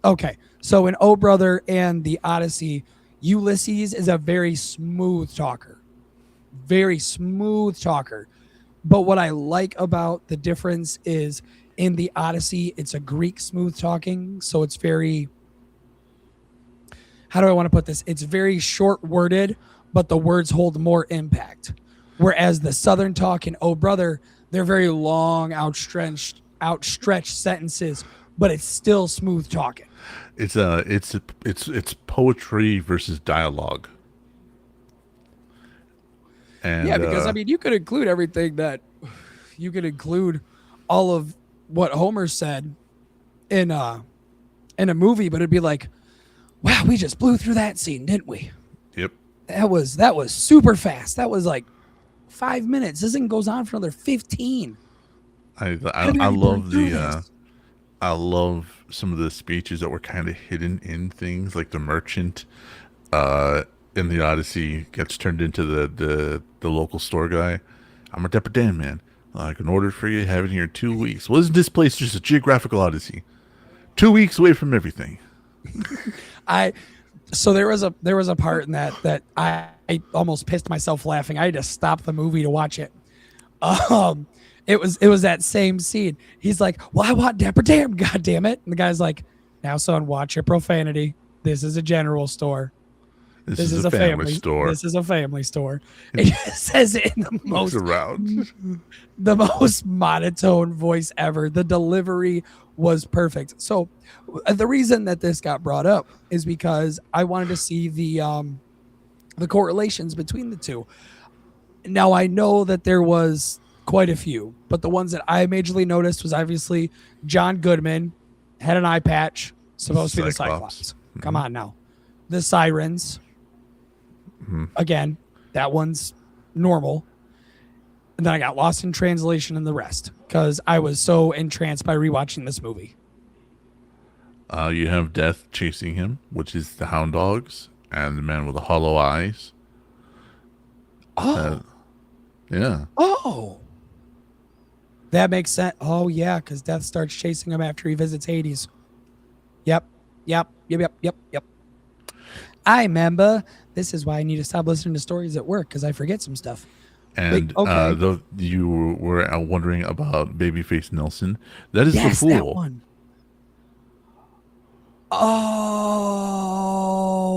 Okay, so in Oh Brother and the Odyssey, Ulysses is a very smooth talker, very smooth talker. But what I like about the difference is in the Odyssey, it's a Greek smooth talking, so it's very, how do I want to put this? It's very short worded, but the words hold more impact. Whereas the Southern talk in Oh Brother, they're very long, outstretched sentences, but it's still smooth talking. It's poetry versus dialogue. And yeah, because I mean, you could include everything that you could include all of what Homer said in a movie, but it'd be like, wow, we just blew through that scene, didn't we? Yep. That was super fast. That was like 5 minutes. This thing goes on for another 15. I love I love some of the speeches that were kind of hidden in things, like the merchant in the Odyssey gets turned into the local store guy. I'm a Dapper Dan man. I can order for you, have it here in 2 weeks. Well, isn't this place just a geographical odyssey? 2 weeks away from everything. So there was a part in that I almost pissed myself laughing. I had to stop the movie to watch it. It was that same scene. He's like, "Well, I want Dapper Dan, God damn it!" And the guy's like, "Now, son, watch your profanity. This is a general store. This is a family store. This is a family store." It just says it in the most monotone voice ever. The delivery was perfect. So the reason that this got brought up is because I wanted to see the correlations between the two. Now I know that there was quite a few, but the ones that I majorly noticed was obviously John Goodman had an eye patch, supposed to be the Cyclops. Mm-hmm. Come on now. The Sirens. Mm-hmm. Again, that one's normal. And then I got lost in translation and the rest because I was so entranced by rewatching this movie. You have Death chasing him, which is the Hound Dogs and the Man with the Hollow Eyes. Oh. Yeah. Oh. That makes sense. Oh, yeah, because Death starts chasing him after he visits Hades. Yep. I remember. This is why I need to stop listening to stories at work because I forget some stuff. And you were wondering about Babyface Nelson. That is the fool. That one. Oh,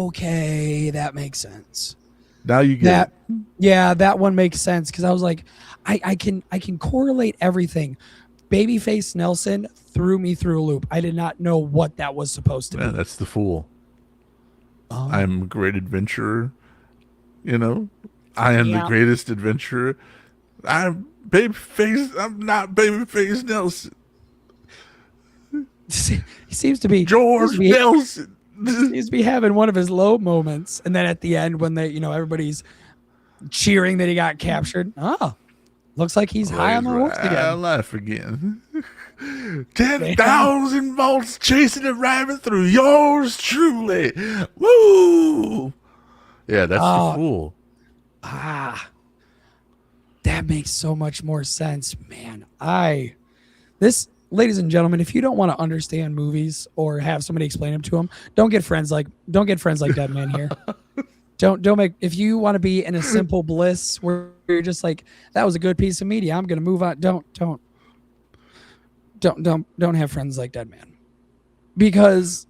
okay. That makes sense. Now you get that. Yeah, that one makes sense because I was like, I can correlate everything. Babyface Nelson threw me through a loop. I did not know what that was supposed to be. That's the fool. Oh. I'm a great adventurer. You know, I am the greatest adventurer. I'm Babyface. I'm not Babyface Nelson. He seems to be George Nelson. He seems to be having one of his low moments, and then at the end, when everybody's cheering that he got captured. Oh, looks like he's high on the horse again. Life again. 10,000 volts chasing a rabbit through yours truly. Woo! Yeah, that's the fool. That makes so much more sense, man. Ladies and gentlemen, if you don't want to understand movies or have somebody explain them to them, don't get friends like Dead Man here. Don't make, if you want to be in a simple bliss where you're just like, that was a good piece of media, I'm gonna move on. Don't have friends like Dead Man. Because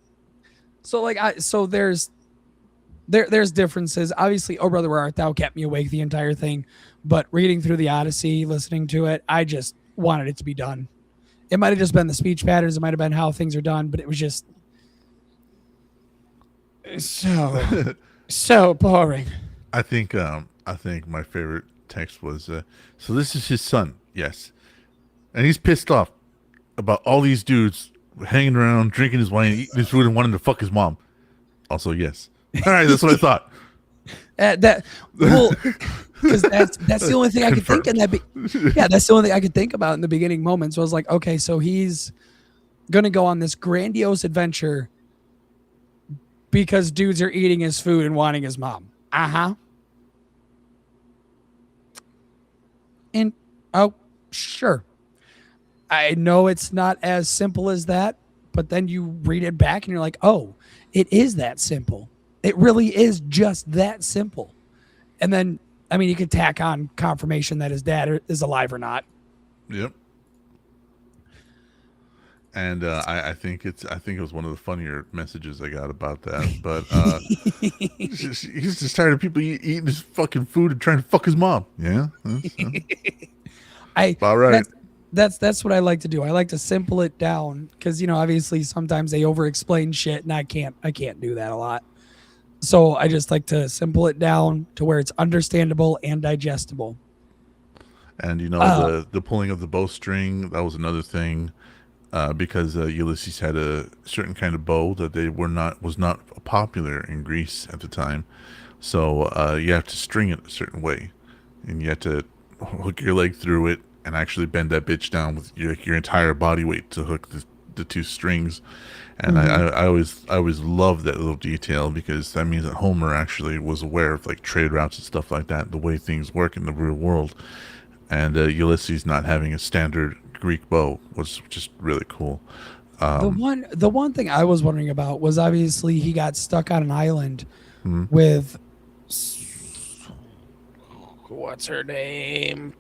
there's differences. Obviously, Oh Brother Where Art Thou kept me awake the entire thing, but reading through the Odyssey, listening to it, I just wanted it to be done. It might have just been the speech patterns, it might have been how things are done, but it was just so boring. I think my favorite text was so this is his son, yes. And he's pissed off about all these dudes hanging around, drinking his wine, eating his food, and wanting to fuck his mom. Also, yes. All right, that's what I thought. That well, because that's the only thing I could think in that. Yeah, that's the only thing I could think about in the beginning moments was like, okay, so he's gonna go on this grandiose adventure because dudes are eating his food and wanting his mom. Uh huh. And oh, sure. I know it's not as simple as that, but then you read it back and you're like, oh, it is that simple. It really is just that simple. And then, I mean, you can tack on confirmation that his dad is alive or not. Yep. And I think it was one of the funnier messages I got about that. But he's just tired of people eating his fucking food and trying to fuck his mom. Yeah, I all right. That's what I like to do. I like to simple it down because obviously sometimes they over explain shit and I can't do that a lot. So I just like to simple it down to where it's understandable and digestible. And the pulling of the bowstring, that was another thing. Because Ulysses had a certain kind of bow that they was not popular in Greece at the time. So you have to string it a certain way, and you have to hook your leg through it and actually bend that bitch down with your entire body weight to hook the two strings. And I always loved that little detail because that means that Homer actually was aware of like trade routes and stuff like that, the way things work in the real world. And Ulysses not having a standard Greek bow was just really cool. The one thing I was wondering about was obviously he got stuck on an island with what's her name?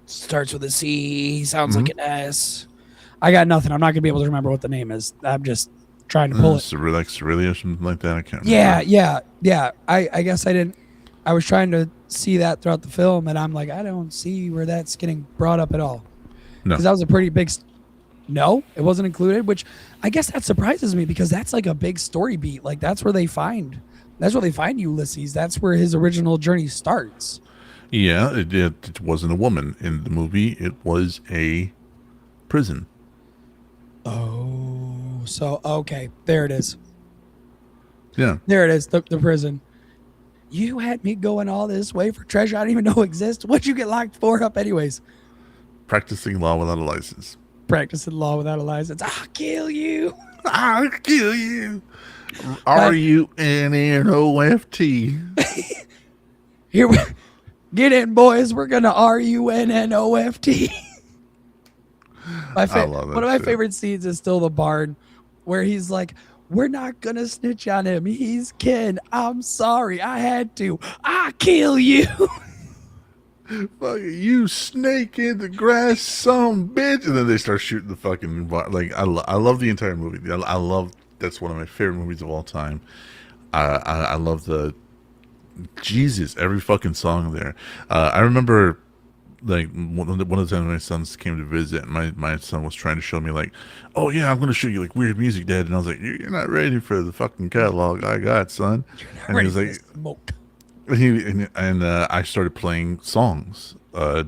Starts with a C. Sounds like an S. I got nothing. I'm not gonna be able to remember what the name is. I'm just trying to pull it. Like Cerelia or something like that. I can't remember. Yeah. I guess I didn't. I was trying to see that throughout the film, and I'm like, I don't see where that's getting brought up at all. No, because that was a pretty big. No, it wasn't included, which I guess that surprises me because that's like a big story beat. Like that's where they find Ulysses. That's where his original journey starts. Yeah, it wasn't a woman in the movie. It was a prison. Oh, so okay, there it is. Yeah, there it is. The prison. You had me going all this way for treasure I didn't even know exists. What'd you get locked for up anyways? Practicing law without a license. Practicing law without a license. I'll kill you. I'll kill you. RUNNOFT. Here we get in, boys. We're gonna RUNNOFT. I love that. One of my favorite scenes is still the barn, where he's like, "We're not gonna snitch on him. He's Ken. I'm sorry. I had to. I'll kill you." Fuck you, snake in the grass, some bitch. And then they start shooting the fucking like. I love the entire movie. I love. That's one of my favorite movies of all time. I love the Jesus every fucking song there. I remember like one of the times my sons came to visit, and my son was trying to show me like, oh yeah, I'm gonna show you like weird music, Dad. And I was like, you're not ready for the fucking catalog I got, son. And he was like, smoke. I started playing songs,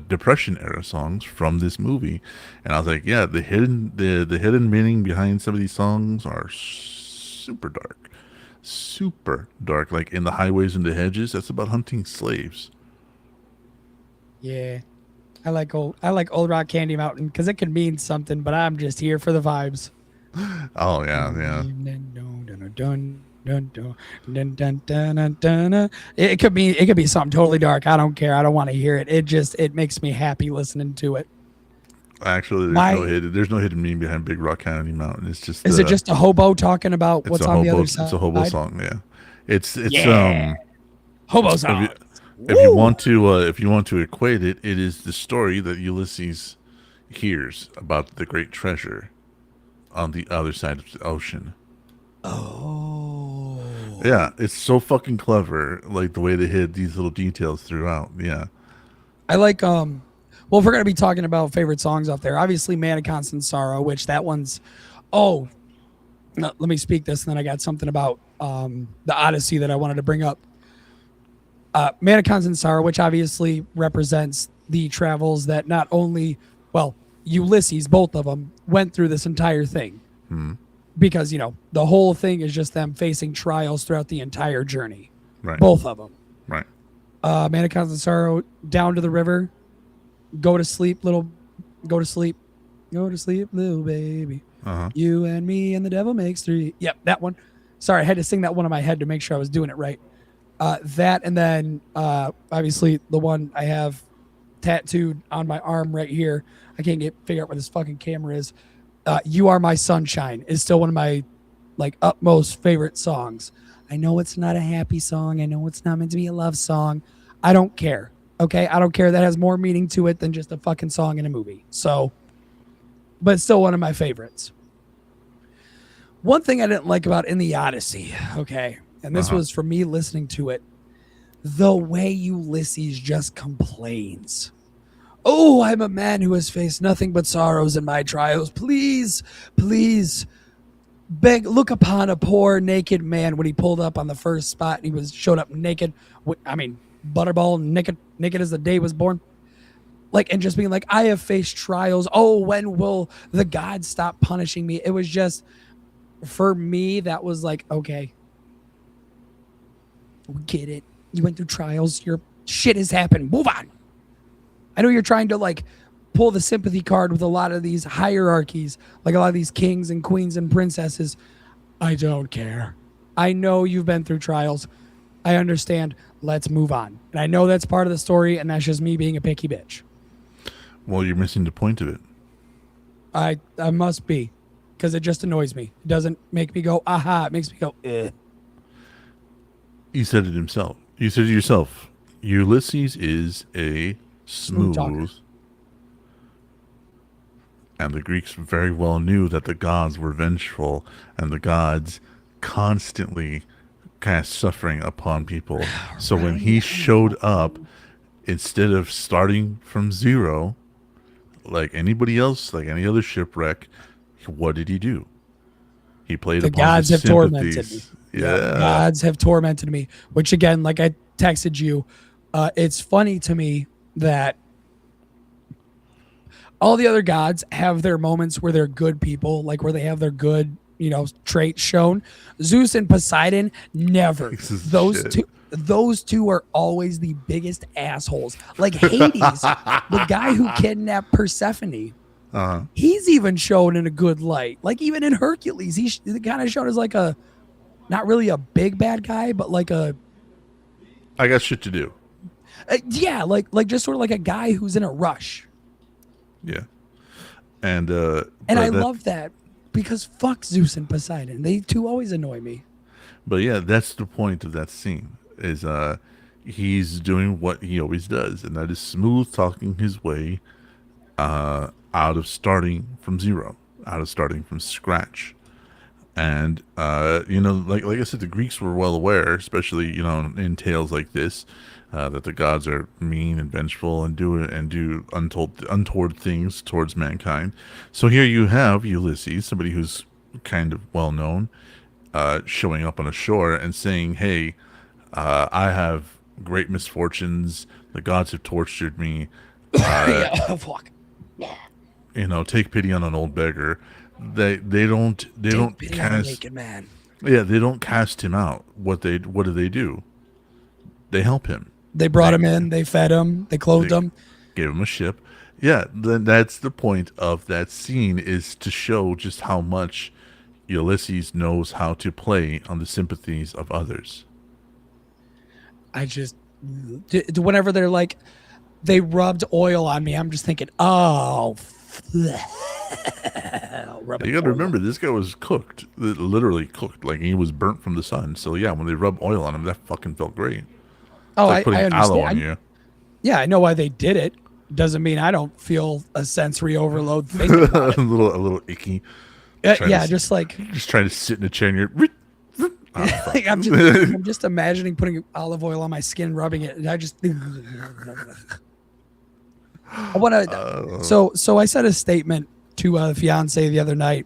Depression era songs from this movie, and I was like, yeah, the hidden meaning behind some of these songs are super dark. Like In the Highways and the Hedges, that's about hunting slaves. Yeah, I like Old Rock Candy Mountain because it can mean something, but I'm just here for the vibes. Oh yeah. It could be something totally dark. I don't care. I don't want to hear it. It makes me happy listening to it. Actually, there's no hidden meaning behind Big Rock Candy Mountain. It's just is it just a hobo talking about what's on the other side? It's a hobo song. Yeah, it's hobo song. If you want to equate it, it is the story that Ulysses hears about the great treasure on the other side of the ocean. Oh. Yeah, it's so fucking clever, like the way they hid these little details throughout. Yeah. I like well, if we're gonna be talking about favorite songs up there, obviously Man of Constant Sorrow, which that one's no, let me speak this and then I got something about the Odyssey that I wanted to bring up. Man of Constant Sorrow, which obviously represents the travels that not only, well, Ulysses, both of them, went through this entire thing. Hmm. Because, the whole thing is just them facing trials throughout the entire journey. Right. Both of them. Right. Man of Constant Sorrow, Down to the River, Go to Sleep, Go to Sleep, Go to Sleep, Little Baby. Uh-huh. You and me and the devil makes three. Yep, that one. Sorry, I had to sing that one in my head to make sure I was doing it right. That, and then obviously the one I have tattooed on my arm right here. I can't figure out where this fucking camera is. You Are My Sunshine is still one of my like utmost favorite songs. I know it's not a happy song. I know it's not meant to be a love song. I don't care. Okay, I don't care. That has more meaning to it than just a fucking song in a movie. So, but it's still one of my favorites. One thing I didn't like about In the Odyssey, okay, and this was from me listening to it, the way Ulysses just complains. Oh, I'm a man who has faced nothing but sorrows in my trials. Please, please, beg, look upon a poor naked man. When he pulled up on the first spot, he showed up naked. I mean, butterball, naked as the day was born. Like, and just being like, I have faced trials. Oh, when will the gods stop punishing me? It was just, for me, that was like, okay, we get it. You went through trials. Your shit has happened. Move on. I know you're trying to like pull the sympathy card with a lot of these hierarchies, like a lot of these kings and queens and princesses. I don't care. I know you've been through trials. I understand. Let's move on. And I know that's part of the story, and that's just me being a picky bitch. Well, you're missing the point of it. I must be, because it just annoys me. It doesn't make me go, aha. It makes me go, eh. You said it himself. You said it yourself. Ulysses is a smooth. And the Greeks very well knew that the gods were vengeful, and the gods constantly cast suffering upon people. So when he showed up, instead of starting from zero, like anybody else, like any other shipwreck, what did he do? He played the upon gods his have tormented me. Yeah. Gods have tormented me, which again, like I texted you, it's funny to me that all the other gods have their moments where they're good people, like where they have their good, traits shown. Zeus and Poseidon, never. Those two are always the biggest assholes. Like Hades, the guy who kidnapped Persephone. He's even shown in a good light. Like even in Hercules, he's kind of shown as like a, not really a big bad guy, but like a, I got shit to do. Yeah, like just sort of like a guy who's in a rush. Yeah, and I love that because fuck Zeus and Poseidon. They two always annoy me. But yeah, that's the point of that scene. Is he's doing what he always does, and that is smooth talking his way out of starting from zero, out of starting from scratch. And like I said, the Greeks were well aware, especially in tales like this, that the gods are mean and vengeful and do untoward things towards mankind. So here you have Ulysses, somebody who's kind of well known, showing up on a shore and saying, "Hey, I have great misfortunes. The gods have tortured me. Fuck. Take pity on an old beggar." They don't cast naked man. Yeah, they don't cast him out. What do they do? They help him. They brought him in, they fed him, they clothed him, gave him a ship. Yeah, then that's the point of that scene, is to show just how much Ulysses knows how to play on the sympathies of others. I just, whenever they're like, they rubbed oil on me, I'm just thinking, oh, you got to remember, this guy was cooked, literally cooked, like he was burnt from the sun. So yeah, when they rubbed oil on him, that fucking felt great. Oh, like putting I understand. aloe on you. Yeah, I know why they did it. Doesn't mean I don't feel a sensory overload thinking about it. a little icky. Just trying to sit in a chair and you're. I'm just imagining putting olive oil on my skin, rubbing it, and I just. I want to. So I said a statement to a fiance the other night,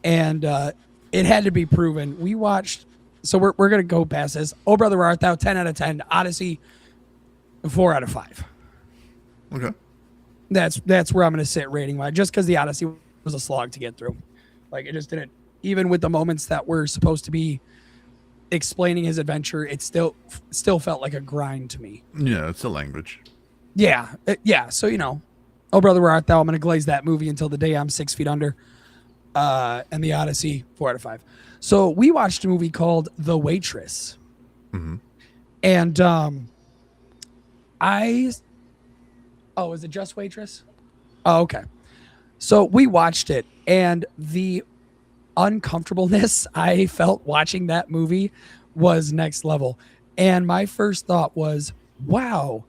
and it had to be proven. We watched. So we're gonna go past this. Oh Brother Art Thou, 10 out of 10. Odyssey, 4 out of 5. Okay. That's where I'm gonna sit rating wise, just because the Odyssey was a slog to get through. Like it just didn't. Even with the moments that were supposed to be explaining his adventure, it still felt like a grind to me. Yeah, it's a language. Yeah, yeah. So oh brother, where art thou? I'm gonna glaze that movie until the day I'm 6 feet under. And the Odyssey, 4 out of 5. So we watched a movie called The Waitress, and I oh, is it just Waitress? Oh, okay. So we watched it, and the uncomfortableness I felt watching that movie was next level. And my first thought was, wow.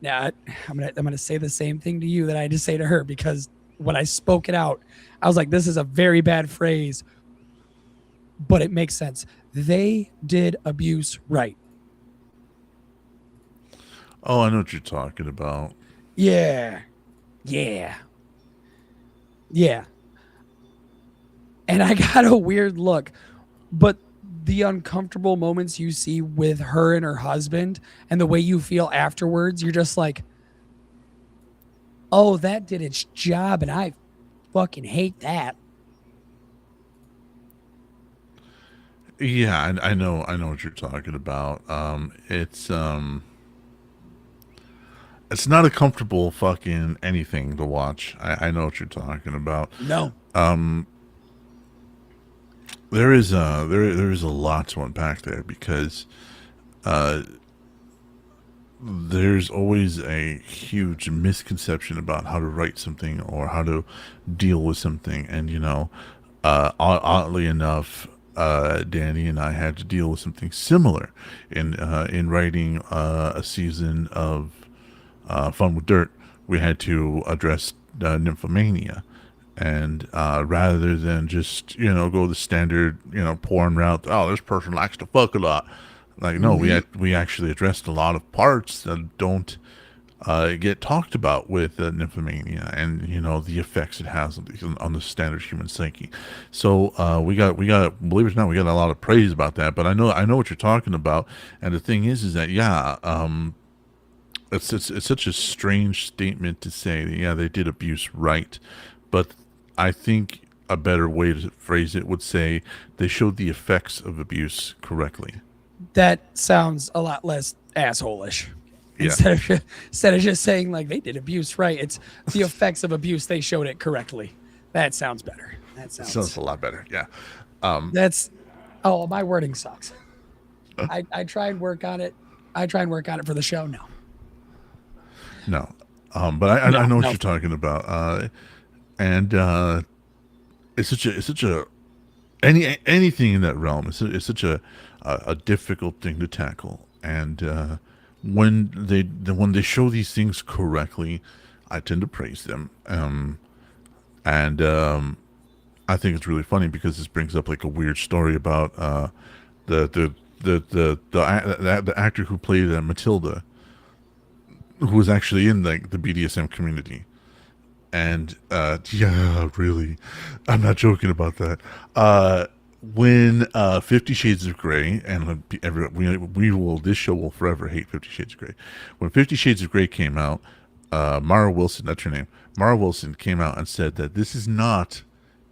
Now I'm gonna say the same thing to you that I just say to her, because when I spoke it out, I was like, this is a very bad phrase, but it makes sense. They did abuse right. Oh, I know what you're talking about. Yeah. Yeah. Yeah. And I got a weird look, but the uncomfortable moments you see with her and her husband and the way you feel afterwards, you're just like, oh, that did its job, and I fucking hate that. Yeah, I know what you're talking about. It's not a comfortable fucking anything to watch. I know what you're talking about. No. There is a lot to unpack there because uh, there's always a huge misconception about how to write something or how to deal with something, and oddly enough, Danny and I had to deal with something similar in writing a season of Fun with Dirt. We had to address nymphomania, and rather than just go the standard porn route, oh, this person likes to fuck a lot. Like, no, we actually addressed a lot of parts that don't get talked about with nymphomania, and the effects it has on the standard human psyche. So we got believe it or not, we got a lot of praise about that. But I know what you're talking about, and the thing is that yeah, it's such a strange statement to say that yeah, they did abuse right, but I think a better way to phrase it would say they showed the effects of abuse correctly. That sounds a lot less assholish. Yeah. Instead of just saying like they did abuse right, it's the effects of abuse, they showed it correctly. That sounds better. Sounds a lot better. Yeah. That's oh, my wording sucks. I try and work on it. I try and work on it for the show. No. No. But I know what no. you're talking about. And it's such a anything in that realm. It's such a difficult thing to tackle. And when they show these things correctly, I tend to praise them. And I think it's really funny because this brings up like a weird story about the actor who played Matilda, who was actually in like the BDSM community. And yeah, really, I'm not joking about that. When 50 Shades of Grey, and we will, this show will forever hate 50 Shades of Grey. When 50 Shades of Grey came out, Mara Wilson, that's her name, Mara Wilson came out and said that this is not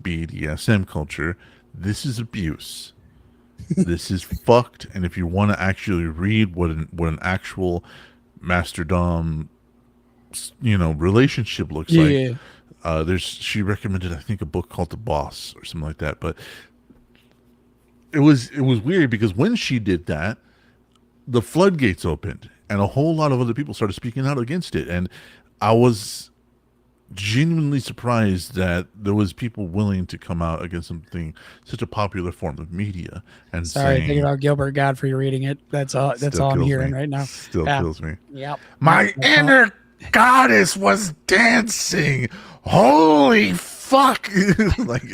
BDSM culture, this is abuse. This is fucked, and if you want to actually read what an actual master dom relationship looks like, she recommended, I think, a book called The Boss or something like that. But it was weird because when she did that, the floodgates opened and a whole lot of other people started speaking out against it, and I was genuinely surprised that there was people willing to come out against such a popular form of media. And thinking about Gilbert Godfrey reading it. That's all I'm hearing right now. Still kills me. Yep. My inner goddess was dancing. Holy fuck. Like,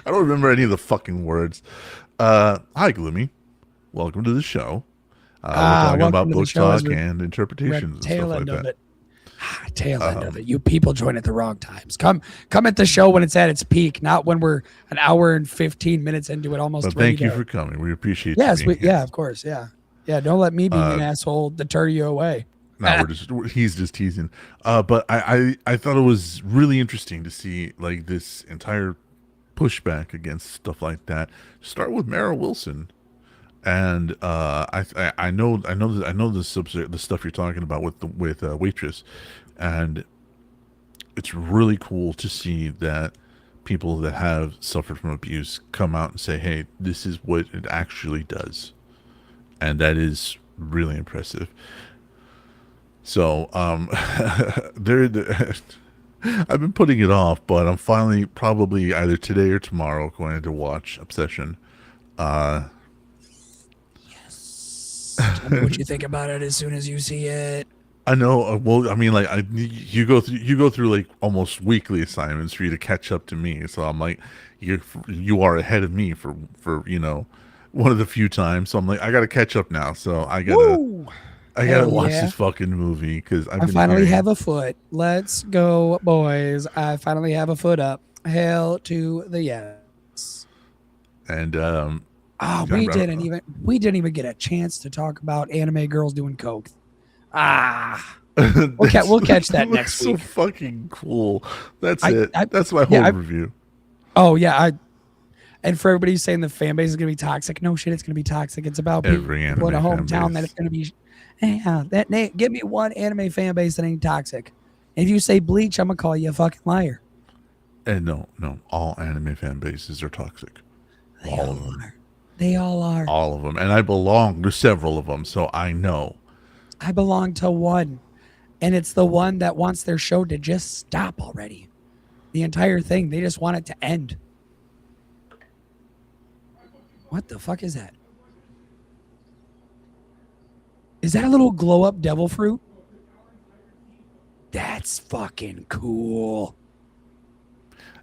I don't remember any of the fucking words. Hi, Gloomy. Welcome to the show. We're talking about Booktok and interpretations and stuff like that. Tail end of it. You people join at the wrong times. Come at the show when it's at its peak, not when we're an hour and 15 minutes into it almost. But thank you for coming. We appreciate yeah, of course. Yeah. Don't let me being an asshole deter you away. No, he's just teasing. But I thought it was really interesting to see like this entire pushback against stuff like that. Start with Mara Wilson. and I know the stuff you're talking about with Waitress, and it's really cool to see that people that have suffered from abuse come out and say, "Hey, this is what it actually does," and that is really impressive. So, there, I've been putting it off, but I'm finally probably either today or tomorrow going to watch Obsession. Uh, Yes. Tell me what you think about it as soon as you see it. I know. Well, I mean, like, you go through like almost weekly assignments for you to catch up to me. So I'm like, you are ahead of me for one of the few times. So I'm like, I got to catch up now. So Woo! I gotta Hell watch yeah. this fucking movie because I've I been finally hearing. have a foot. Let's go, boys. I finally have a foot up. Hell to the yes. And Oh, we didn't even get a chance to talk about anime girls doing coke. Ah, we'll catch That that looks next so week. fucking cool. That's I it. I That's my yeah whole review. oh yeah and for everybody saying the fan base is gonna be toxic, no shit, it's gonna be toxic. It's about Every people in a anime fan hometown that it's base. gonna be. Yeah, give me one anime fan base that ain't toxic. If you say Bleach, I'm gonna call you a fucking liar. And no, all anime fan bases are toxic. They All of all them. are. They all are. All of them. And I belong to several of them, so I know. I belong to one, and it's the one that wants their show to just stop already. The entire thing, they just want it to end. What the fuck is that? Is that a little glow up devil fruit? That's fucking cool.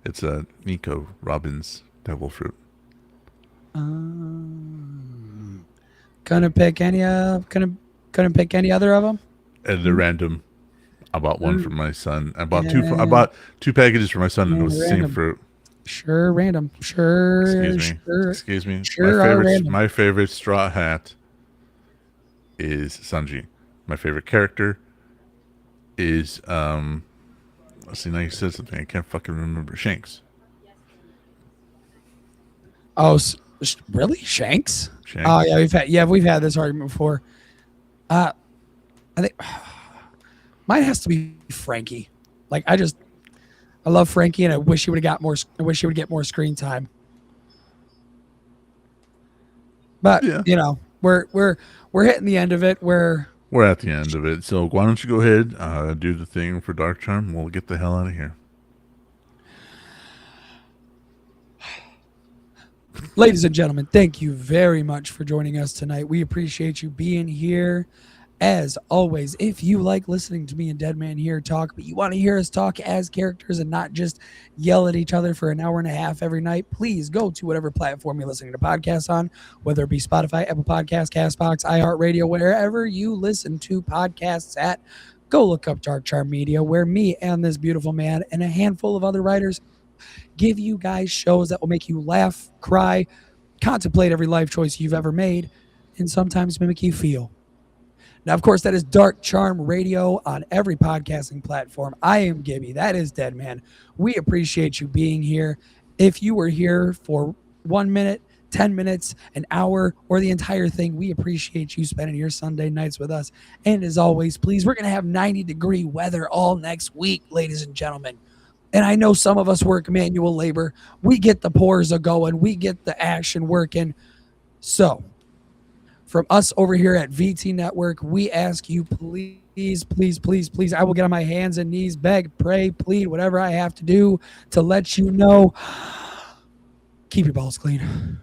It's a Nico Robbins devil fruit. Couldn't pick any couldn't pick any other of them. And they're random. I bought one for Sure. my son. I Yeah, bought two packages for my son, and it yeah, was the same random. fruit. Sure, random. Excuse Sure, me. sure, Excuse me. sure are random. My favorite straw hat is Sanji. My favorite character is let's see, now you said something. I can't fucking remember. Shanks. Oh, really? Shanks? Oh Shanks. yeah, we've had this argument before. Uh, I think mine has to be Frankie. Like I love Frankie, and I wish he would have got more. I wish he would get more screen time. But Yeah. we're hitting the end of it. We're at the end of it. So why don't you go ahead, do the thing for Dark Charm? We'll get the hell out of here. Ladies and gentlemen, thank you very much for joining us tonight. We appreciate you being here. As always, if you like listening to me and Dead Man here talk, but you want to hear us talk as characters and not just yell at each other for an hour and a half every night, please go to whatever platform you're listening to podcasts on, whether it be Spotify, Apple Podcasts, Castbox, iHeartRadio, wherever you listen to podcasts at. Go look up Dark Charm Media, where me and this beautiful man and a handful of other writers give you guys shows that will make you laugh, cry, contemplate every life choice you've ever made, and sometimes make you feel. Now, of course, that is Dark Charm Radio on every podcasting platform. I am Gibby. That is Dead Man. We appreciate you being here. If you were here for 1 minute, 10 minutes, an hour, or the entire thing, we appreciate you spending your Sunday nights with us. And as always, please, we're going to have 90-degree weather all next week, ladies and gentlemen. And I know some of us work manual labor. We get the pores a going. We get the action working. So from us over here at VT Network, we ask you, please, please, please, please, I will get on my hands and knees, beg, pray, plead, whatever I have to do to let you know, keep your balls clean.